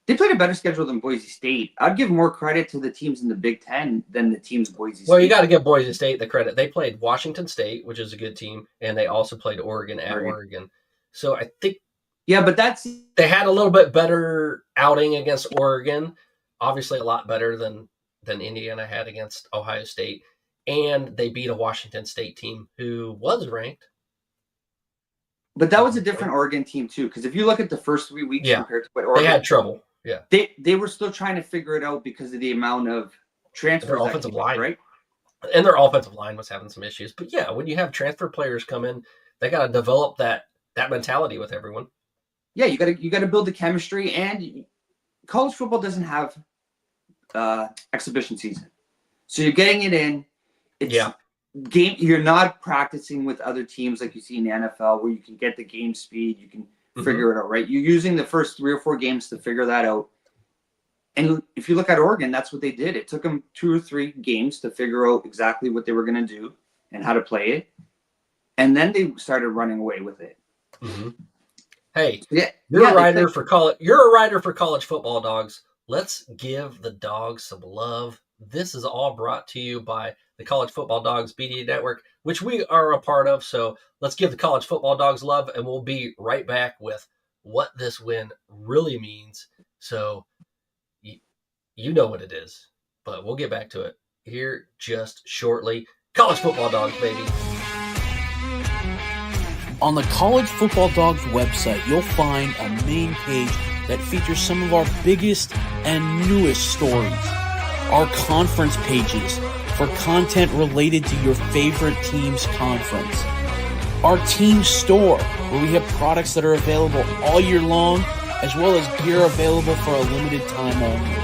they played a better schedule than Boise State. I'd give more credit to the teams in the Big Ten than the teams Boise State. Well, you got to give Boise State the credit. They played Washington State, which is a good team, and they also played Oregon at Oregon. So I think but they had a little bit better outing against Oregon, obviously a lot better than Indiana had against Ohio State, and they beat a Washington State team who was ranked. But that was a different Oregon team too, because if you look at the first 3 weeks compared to what Oregon, they had trouble. Yeah, they were still trying to figure it out because of the amount of transfers. Their offensive line, right? And their offensive line was having some issues. But yeah, when you have transfer players come in, they got to develop that mentality with everyone. Yeah, you got to build the chemistry, and college football doesn't have exhibition season, so you're getting it in. Game. You're not practicing with other teams like you see in the NFL, where you can get the game speed, you can figure it out, right? You're using the first 3 or 4 games to figure that out. And if you look at Oregon, that's what they did. It took them 2 or 3 games to figure out exactly what they were going to do and how to play it. And then they started running away with it. Mm-hmm. Hey, yeah, you're a writer for college. You're a writer for College Football Dogs. Let's give the dogs some love. This is all brought to you by the College Football Dogs Media Network, which we are a part of. So let's give the College Football Dogs love, and we'll be right back with what this win really means. So you know what it is, but we'll get back to it here just shortly. College Football Dogs, baby. On the College Football Dogs website, you'll find a main page that features some of our biggest and newest stories. Our conference pages for content related to your favorite team's conference. Our team store, where we have products that are available all year long, as well as gear available for a limited time only.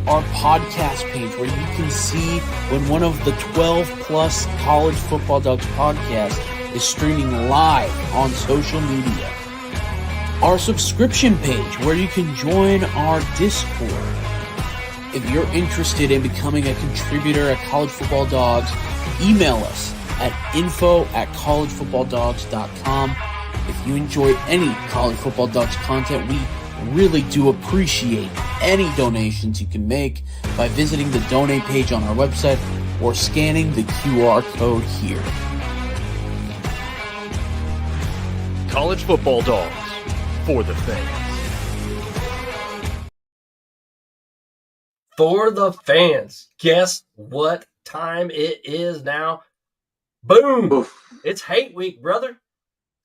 Our podcast page, where you can see when one of the 12-plus College Football Dogs podcasts is streaming live on social media. Our subscription page, where you can join our Discord. If you're interested in becoming a contributor at College Football Dogs, email us at info@collegefootballdogs.com. If you enjoy any College Football Dogs content, we really do appreciate any donations you can make by visiting the donate page on our website or scanning the QR code here. College Football Dogs, for the fans. For the fans. Guess what time it is now? Boom! Oof. It's hate week, brother.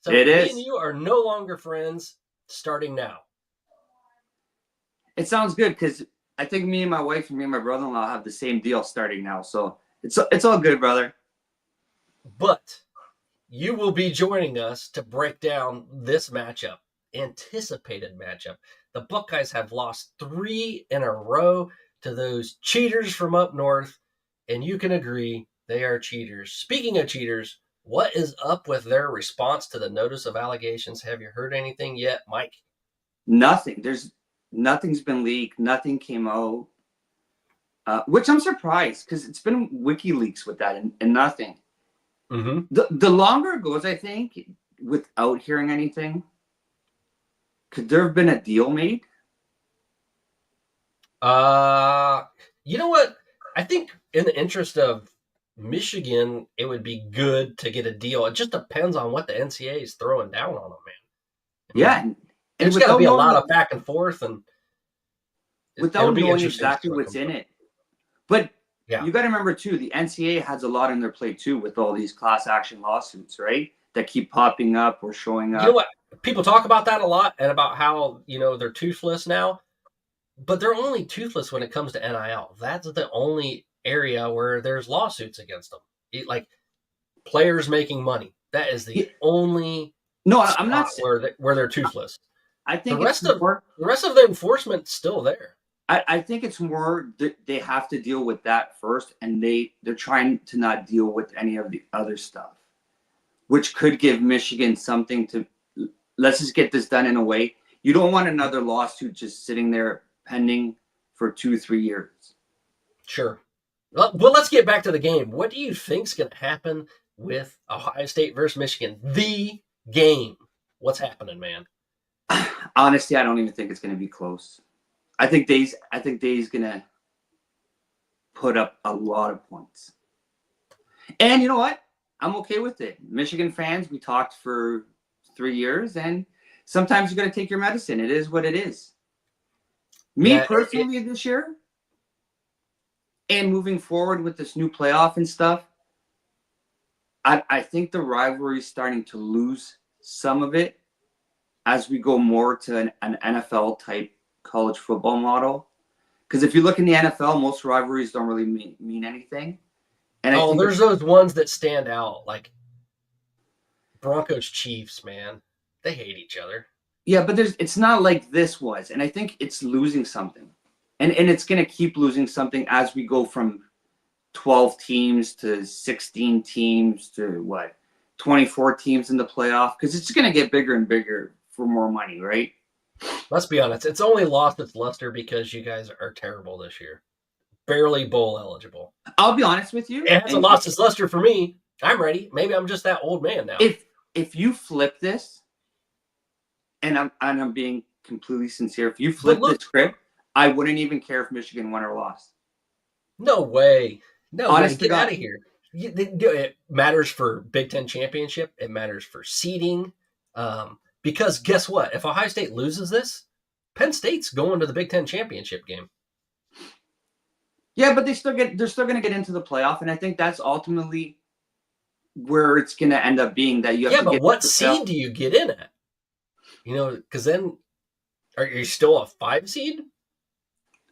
So it me is. And you are no longer friends starting now. It sounds good because I think me and my wife and me and my brother-in-law have the same deal starting now. So it's all good, brother. But you will be joining us to break down this matchup, anticipated matchup. The Buckeyes have lost 3 in a row to those cheaters from up north, and you can agree they are cheaters. Speaking of cheaters, what is up with their response to the notice of allegations? Have you heard anything yet, Mike? Nothing. Nothing's been leaked. Nothing came out, which I'm surprised because it's been WikiLeaks with that and nothing. Mm-hmm. The longer it goes, I think, without hearing anything, could there have been a deal made? You know what? I think in the interest of Michigan, it would be good to get a deal. It just depends on what the NCAA is throwing down on them, man. Yeah. There's got to be a lot of back and forth, and without knowing exactly what's in it. But you got to remember, too, the NCAA has a lot on their plate, too, with all these class action lawsuits, right? That keep popping up or showing up. You know what? People talk about that a lot and about how, they're toothless now. But they're only toothless when it comes to NIL. That's the only area where there's lawsuits against them. Like players making money. That is the only I'm not where they're toothless. I think the rest of the enforcement's still there. I think it's more they have to deal with that first, and they're trying to not deal with any of the other stuff, which could give Michigan something to. Let's just get this done in a way. You don't want another lawsuit just sitting there pending for 2-3 years. Sure. Well, let's get back to the game. What do you think's going to happen with Ohio State versus Michigan? The game. What's happening, man? Honestly, I don't even think it's going to be close. I think Day's going to put up a lot of points. And you know what? I'm okay with it. Michigan fans, we talked for 3 years, and sometimes you got to take your medicine. It is what it is. Me personally this year, and moving forward with this new playoff and stuff, I think the rivalry is starting to lose some of it as we go more to an NFL-type college football model. Because if you look in the NFL, most rivalries don't really mean anything. And there's those ones that stand out, like Broncos-Chiefs, man. They hate each other. Yeah, but it's not like this was. And I think it's losing something. And it's going to keep losing something as we go from 12 teams to 16 teams to 24 teams in the playoff. Because it's going to get bigger and bigger for more money, right? Let's be honest. It's only lost its luster because you guys are terrible this year. Barely bowl eligible. I'll be honest with you. It hasn't lost its luster for me. I'm ready. Maybe I'm just that old man now. If you flip this, and I'm being completely sincere, if you flip the script, I wouldn't even care if Michigan won or lost. No way. No Honest way. Get out of here. It matters for Big Ten championship. It matters for seeding. Because guess what? If Ohio State loses this, Penn State's going to the Big Ten championship game. Yeah, but they're still going to get into the playoff, and I think that's ultimately where it's going to end up being that you have to but get what seed do you get in at? Because then are you still a 5 seed?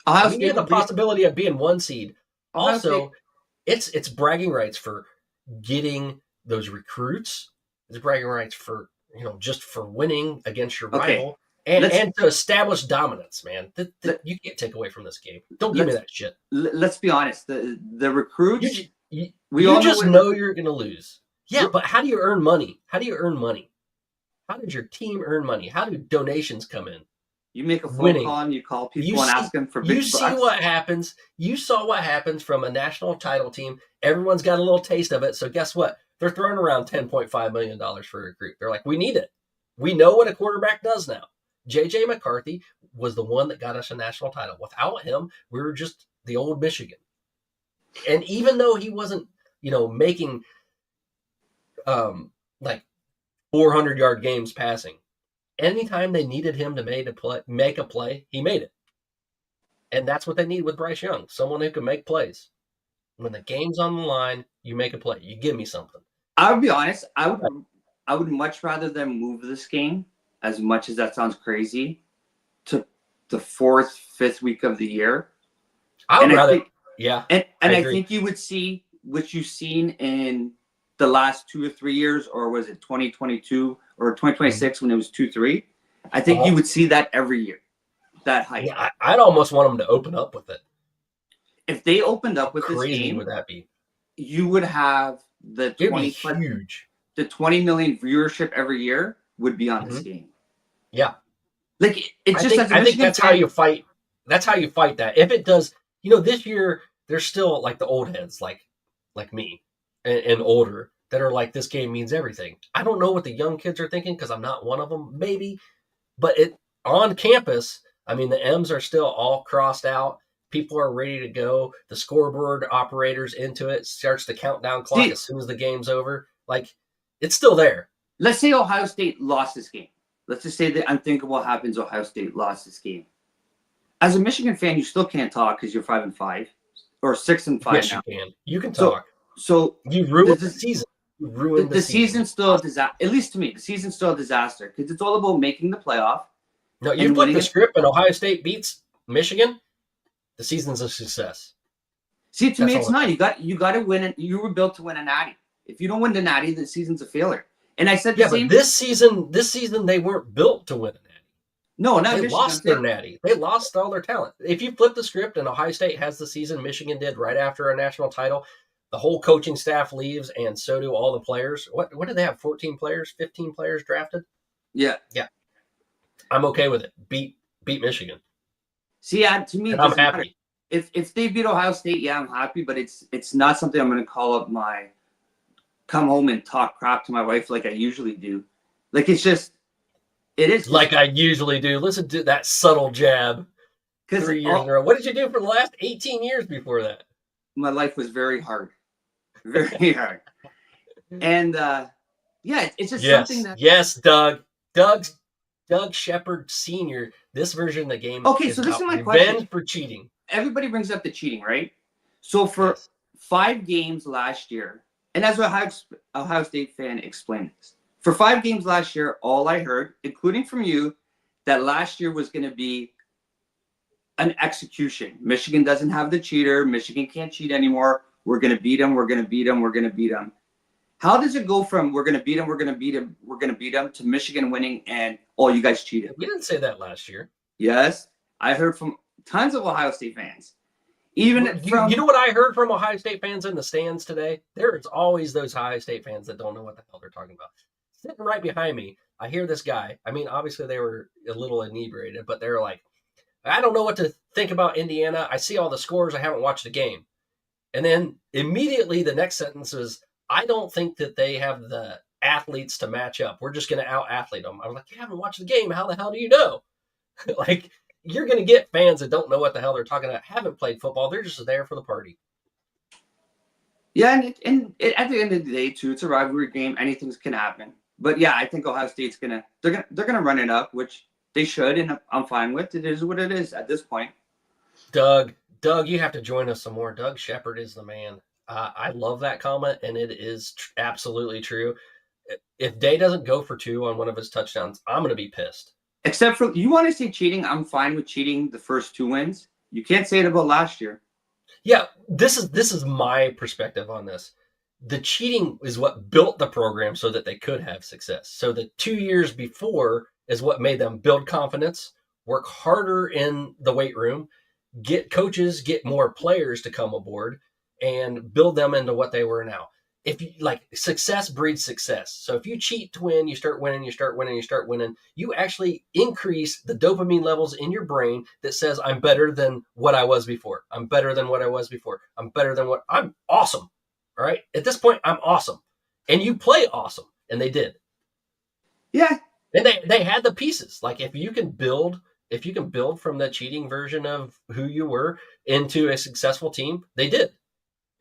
Ohio State you have the possibility of being 1 seed. Also, it's bragging rights for getting those recruits. It's bragging rights for just for winning against your rival and to establish dominance, man. You can't take away from this game. Don't give me that shit. Let's be honest. The recruits. You just know you're going to lose. Yeah, but how do you earn money? How do you earn money? How did your team earn money? How do donations come in? You make a phone call and you call people and ask them for big bucks. You see what happens. You saw what happens from a national title team. Everyone's got a little taste of it. So guess what? They're throwing around $10.5 million for a recruit. They're like, we need it. We know what a quarterback does now. J.J. McCarthy was the one that got us a national title. Without him, we were just the old Michigan. And even though he wasn't, making like 400-yard games passing, anytime they needed him to make a play, he made it. And that's what they need with Bryce Young, someone who can make plays. When the game's on the line, you make a play. You give me something. I would be honest. I would much rather them move this game, as much as that sounds crazy, to the 4th, 5th week of the year. I would rather. And I think you would see what you've seen in the last 2 or 3 years, or was it 2022 or 2026 when it was 2-3? I think you would see that every year. That height. Yeah, I'd almost want them to open up with it. If they opened up with this game, would that be? You would have the 20 huge. The 20 million viewership every year would be on this game. Yeah, like it's just. I think that's how you fight. That's how you fight that. If it does, this year there's still like the old heads, like me and older, that are like, this game means everything. I don't know what the young kids are thinking because I'm not one of them, maybe, but on campus. I mean, the M's are still all crossed out. People are ready to go. The scoreboard operator's into it, starts the countdown clock as soon as the game's over. Like, it's still there. Let's say Ohio State lost this game. Let's just say the unthinkable happens. Ohio State lost this game. As a Michigan fan, you still can't talk because you're 5-5 or 6-5 yes, now. You can. You can talk. So you ruined the season. You ruined the season's still a disaster. At least to me, the season's still a disaster because it's all about making the playoff. No, you flip the script and Ohio State beats Michigan, the season's a success. See, to me, it's not. You got to win it. You were built to win a natty. If you don't win the natty, the season's a failure. And I said the same. But this season they weren't built to win a natty. No, they lost their natty. They lost all their talent. If you flip the script and Ohio State has the season Michigan did right after a national title, the whole coaching staff leaves, and so do all the players. What did they have? 14 players, 15 players drafted? Yeah. I'm okay with it. Beat Michigan. See, to me, I'm happy. If they beat Ohio State, I'm happy, but it's not something I'm going to call up come home and talk crap to my wife like I usually do. Like, it is. Like I usually do. Listen to that subtle jab. 3 years in a row. What did you do for the last 18 years before that? My life was very hard. Very hard. And, it's just something that... Yes, Doug. Doug Shepard Sr., this version of the game is so this is my question. For cheating. Everybody brings up the cheating, right? So for 5 games last year, and as a Ohio State fan explained this, for 5 games last year, all I heard, including from you, that last year was going to be an execution. Michigan doesn't have the cheater. Michigan can't cheat anymore. We're going to beat them. We're going to beat them. We're going to beat them. How does it go from we're going to beat them, we're going to beat them, we're going to beat them to Michigan winning and, you guys cheated? We didn't say that last year. Yes. I heard from tons of Ohio State fans. You know what I heard from Ohio State fans in the stands today? There's always those Ohio State fans that don't know what the hell they're talking about. sitting right behind me, I hear this guy. I mean, obviously they were a little inebriated, but they were like, I don't know what to think about Indiana. I see all the scores. I haven't watched the game. And then immediately the next sentence is, I don't think that they have the athletes to match up. We're just going to out-athlete them. I was like, you haven't watched the game. How the hell do you know? Like, you're going to get fans that don't know what the hell they're talking about, haven't played football. They're just there for the party. Yeah, and at the end of the day, too, it's a rivalry game. Anything can happen. But yeah, I think Ohio State's they're gonna run it up, which they should, and I'm fine with. It is what it is at this point. Doug, you have to join us some more. Doug Shepard is the man. I love that comment, and it is absolutely true. If Day doesn't go for 2 on one of his touchdowns, I'm going to be pissed. Except for, you want to say cheating, I'm fine with cheating the first 2 wins. You can't say it about last year. Yeah, this is my perspective on this. The cheating is what built the program so that they could have success. So the 2 years before is what made them build confidence, work harder in the weight room, get coaches, get more players to come aboard, and build them into what they were now. If you like, success breeds success. So if you cheat to win, you start winning, you actually increase the dopamine levels in your brain that says, I'm better than what I was before. I'm better than what I was before. I'm awesome. All right. At this point, I'm awesome. And you play awesome. And they did. Yeah. And they had the pieces. Like, if you can build from the cheating version of who you were into a successful team, they did.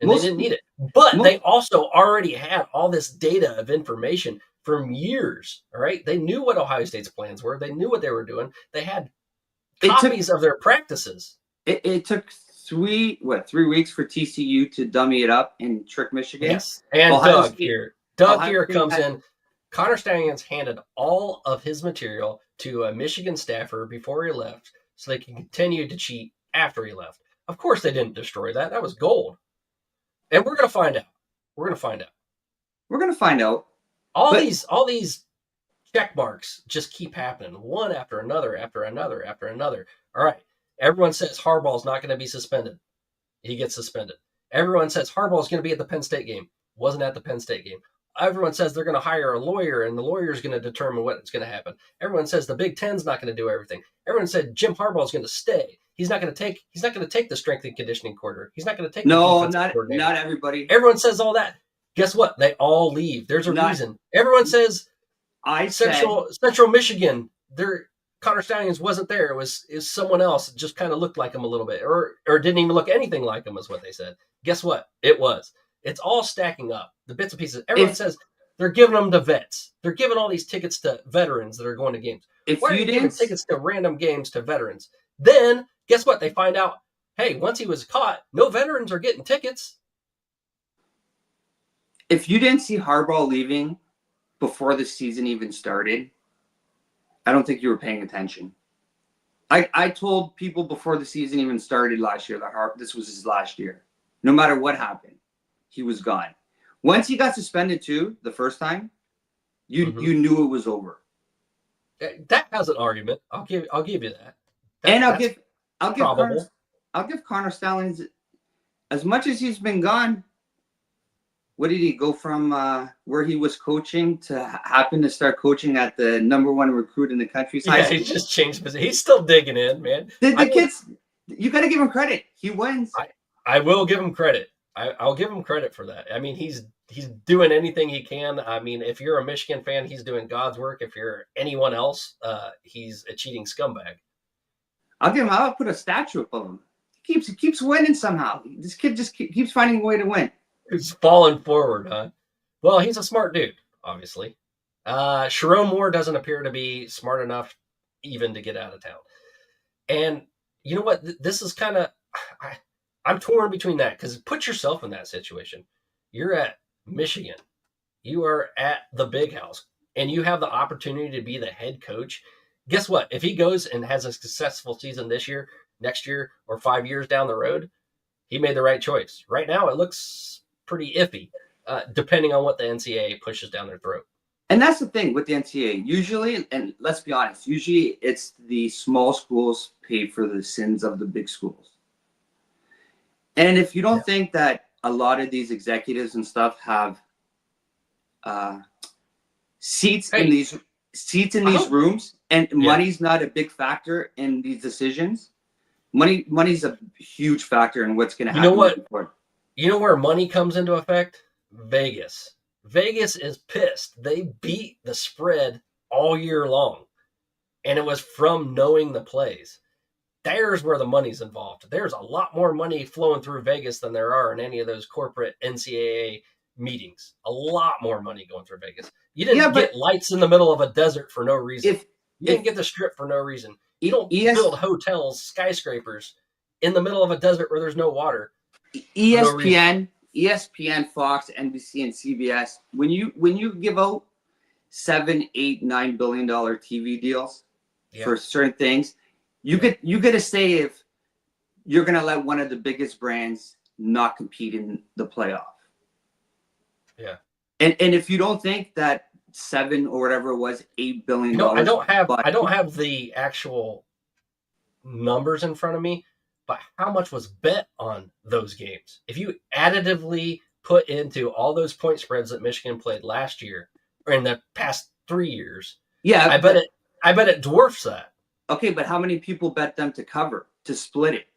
And they didn't need it. But they also already had all this data of information from years. All right. They knew what Ohio State's plans were. They knew what they were doing. They had copies of their practices. It took 3 weeks for TCU to dummy it up and trick Michigan. Yes. And Doug here comes in. Connor Stalions handed all of his material to a Michigan staffer before he left so they can continue to cheat after he left. Of course they didn't destroy that. That was gold. And we're going to find out. All these check marks just keep happening, one after another, after another, after another. All right. Everyone says Harbaugh's not going to be suspended. He gets suspended. Everyone says Harbaugh's going to be at the Penn State game. Wasn't at the Penn State game. Everyone says they're going to hire a lawyer, and the lawyer's going to determine what's going to happen. Everyone says the Big Ten's not going to do everything. Everyone said Jim Harbaugh's going to stay. He's not going to take the strength and conditioning coordinator. He's not going to take not everybody. Everyone says all that. Guess what? They all leave. There's a reason. Everyone says Central Michigan. Connor Stalions wasn't there. It was someone else. It just kind of looked like him a little bit, or didn't even look anything like him, is what they said. Guess what? It was. It's all stacking up. The bits and pieces. Everyone says they're giving them to vets. They're giving all these tickets to veterans that are going to games. Why are you giving tickets to random games to veterans? Then, guess what? They find out, hey, once he was caught, no veterans are getting tickets. If you didn't see Harbaugh leaving before the season even started, I don't think you were paying attention. I told people before the season even started last year that this was his last year. No matter what happened, he was gone. Once he got suspended too, the first time, you knew it was over. That has an argument. I'll give you that. I'll give Connor Stalions, as much as he's been gone. What did he go from where he was coaching to happen to start coaching at the #1 recruit in the country? Yeah, he just changed position. He's still digging in, man. The kids, you got to give him credit. He wins. I will give him credit. I'll give him credit for that. I mean, he's doing anything he can. I mean, if you're a Michigan fan, he's doing God's work. If you're anyone else, he's a cheating scumbag. I'll put a statue up of him. He keeps winning somehow. This kid just keeps finding a way to win. He's falling forward, huh? Well, he's a smart dude, obviously. Sharon Moore doesn't appear to be smart enough even to get out of town. And you know what? This is kind of... I'm torn between that, because put yourself in that situation. You're at Michigan. You are at the big house, and you have the opportunity to be the head coach. Guess what? If he goes and has a successful season this year, next year, or 5 years down the road, he made the right choice. Right now, it looks pretty iffy, depending on what the NCAA pushes down their throat. And that's the thing with the NCAA. Usually, and let's be honest, usually it's the small schools pay for the sins of the big schools. And if you don't think that a lot of these executives and stuff have seats in these rooms, and money's not a big factor in these decisions. Money's a huge factor in what's going to happen. You know what? You know where money comes into effect? Vegas. Vegas is pissed. They beat the spread all year long, and it was from knowing the plays. There's where the money's involved. There's a lot more money flowing through Vegas than there are in any of those corporate NCAA meetings. A lot more money going through Vegas. You didn't get lights in the middle of a desert for no reason. You didn't get the strip for no reason. You don't build hotels, skyscrapers in the middle of a desert where there's no water. ESPN, Fox, NBC, and CBS. When you give out $7, $8, $9 billion TV deals for certain things, you get to say if you're going to let one of the biggest brands not compete in the playoff. Yeah. And if you don't think that 7 or whatever it was, $8 billion. No, I don't have the actual numbers in front of me, but how much was bet on those games? If you additively put into all those point spreads that Michigan played last year or in the past 3 years, I bet it dwarfs that. Okay, but how many people bet them to cover, to split it?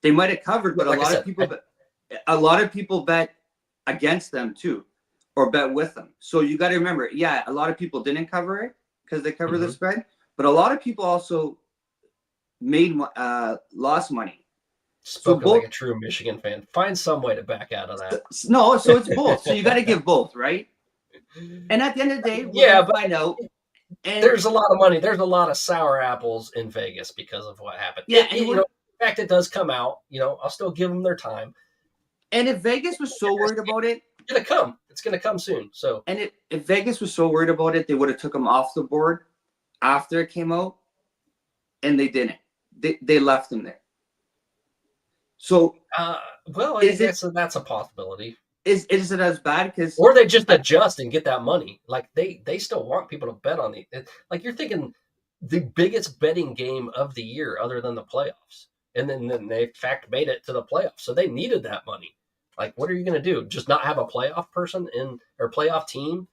They might have covered, but a lot of people bet against them too, or bet with them. So you got to remember, a lot of people didn't cover it because they cover the spread, but a lot of people also made lost money. Spoken like a true Michigan fan. Find some way to back out of that. No, so it's both. So you got to give both, right? And at the end of the day, find out. And there's a lot of money. There's a lot of sour apples in Vegas because of what happened. Yeah, and in fact, it does come out. I'll still give them their time. And if Vegas was so worried about it, it's gonna come. It's gonna come soon. So, and if Vegas was so worried about it, they would have took them off the board after it came out, and they didn't. They left them there. So, I guess that's a possibility. Is it as bad? Or they just adjust and get that money. Like they still want people to bet on like you're thinking the biggest betting game of the year other than the playoffs. And then they in fact made it to the playoffs. So they needed that money. Like, what are you going to do? Just not have a playoff person or playoff team?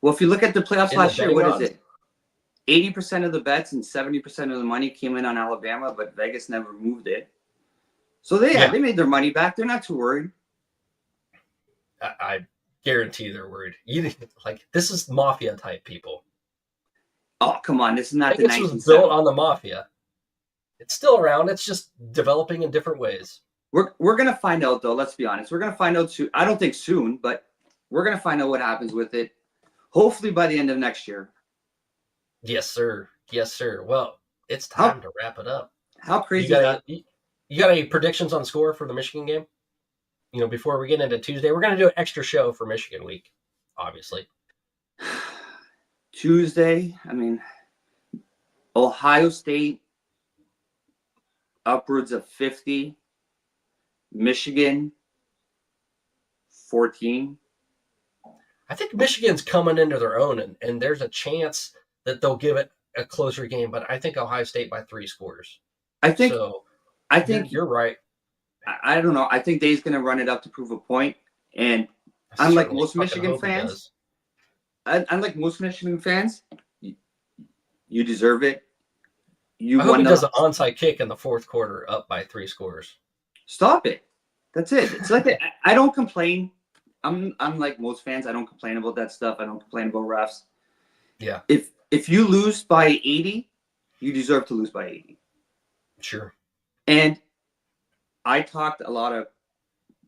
Well, if you look at the playoffs last year, what is it? 80% of the bets and 70% of the money came in on Alabama, but Vegas never moved it. So they made their money back. They're not too worried. I guarantee they're worried. This is mafia type people. Oh, come on. This is not the 1970s. This was built on the mafia. It's still around. It's just developing in different ways. We're going to find out, though. Let's be honest. We're going to find out soon. I don't think soon, but we're going to find out what happens with it. Hopefully by the end of next year. Yes, sir. Yes, sir. Well, it's time to wrap it up. How crazy is that? You got any predictions on score for the Michigan game? Before we get into Tuesday, we're going to do an extra show for Michigan week, obviously. Tuesday, Ohio State, upwards of 50. Michigan, 14. I think Michigan's coming into their own, and there's a chance that they'll give it a closer game, but I think Ohio State by 3 scores. I think you're right. I don't know. I think Dave's going to run it up to prove a point. And unlike most Michigan fans, you deserve it. I hope he does an onside kick in the fourth quarter up by 3 scores. Stop it. That's it. It's like I don't complain. I'm like most fans. I don't complain about that stuff. I don't complain about refs. Yeah. If you lose by 80, you deserve to lose by 80. Sure. And I talked a lot of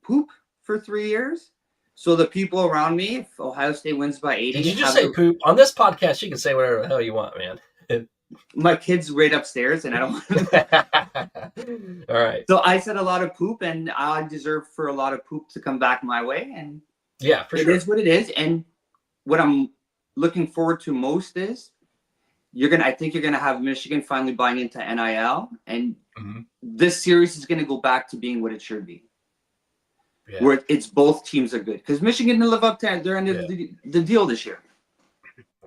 poop for 3 years. So the people around me, if Ohio State wins by 80. Did you just say poop? On this podcast, you can say whatever the hell you want, man. My kid's right upstairs, and I don't. All right. So I said a lot of poop, and I deserve for a lot of poop to come back my way. And yeah, for sure. It is what it is. And what I'm looking forward to most is I think you're gonna have Michigan finally buying into NIL, and this series is gonna go back to being what it should be. Yeah. Where it's both teams are good. Because Michigan didn't live up to their end of the deal this year.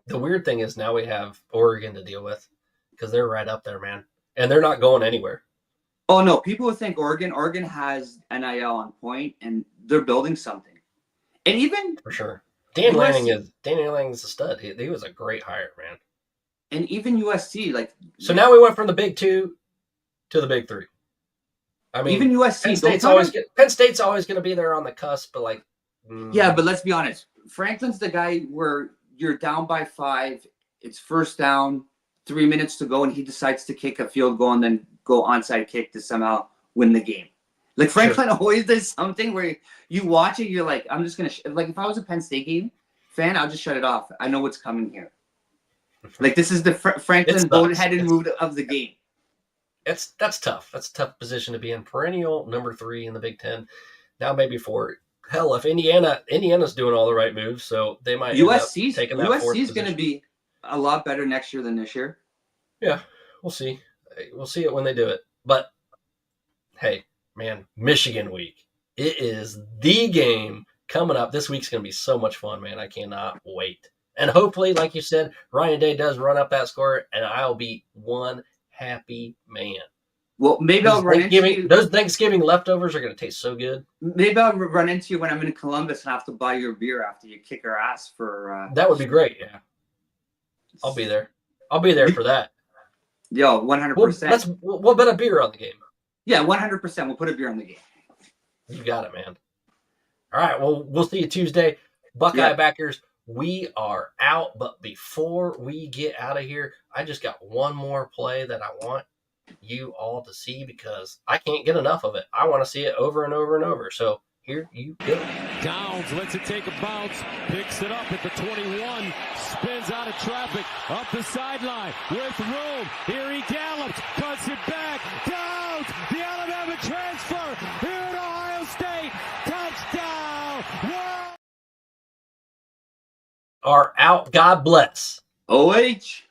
The weird thing is now we have Oregon to deal with because they're right up there, man. And they're not going anywhere. Oh, no. People would think Oregon has NIL on point, and they're building something. And even for sure. Dan Lanning is a stud. He was a great hire, man. And even USC, like, so now we went from the Big Two to the Big Three. I mean, even USC, Penn State's always going to be there on the cusp, but like, yeah, but let's be honest. Franklin's the guy where you're down by 5, it's first down, 3 minutes to go, and he decides to kick a field goal and then go onside kick to somehow win the game. Like, Franklin always does something where you watch it, you're like, I'm just going to, like, if I was a Penn State game fan, I'll just shut it off. I know what's coming here. Like, this is the Franklin boneheaded move of the game. That's tough. That's a tough position to be in. Perennial number 3 in the Big Ten. Now maybe 4. Hell, if Indiana's doing all the right moves, so they might USC's taking that 4th position. USC's going to be a lot better next year than this year. Yeah, we'll see. We'll see it when they do it. But hey, man, Michigan week. It is the game coming up. This week's going to be so much fun, man. I cannot wait. And hopefully, like you said, Ryan Day does run up that score, and I'll be one happy man. Well, maybe I'll run into you. Those Thanksgiving leftovers are going to taste so good. Maybe I'll run into you when I'm in Columbus and have to buy your beer after you kick our ass for. That would be great. Yeah, I'll be there. I'll be there for that. Yo, 100%. We'll bet a beer on the game. Yeah, 100%. We'll put a beer on the game. You got it, man. All right. Well, we'll see you Tuesday. Buckeye backers, we are out. But before we get out of here, I just got one more play that I want you all to see because I can't get enough of it. I want to see it over and over and over. So here you go. Downs lets it take a bounce, picks it up at the 21, spins out of traffic, up the sideline with room. Here he gallops, cuts it back. Downs, the Alabama transfer here at Ohio State. Touchdown. Whoa. Are out. God bless. OH.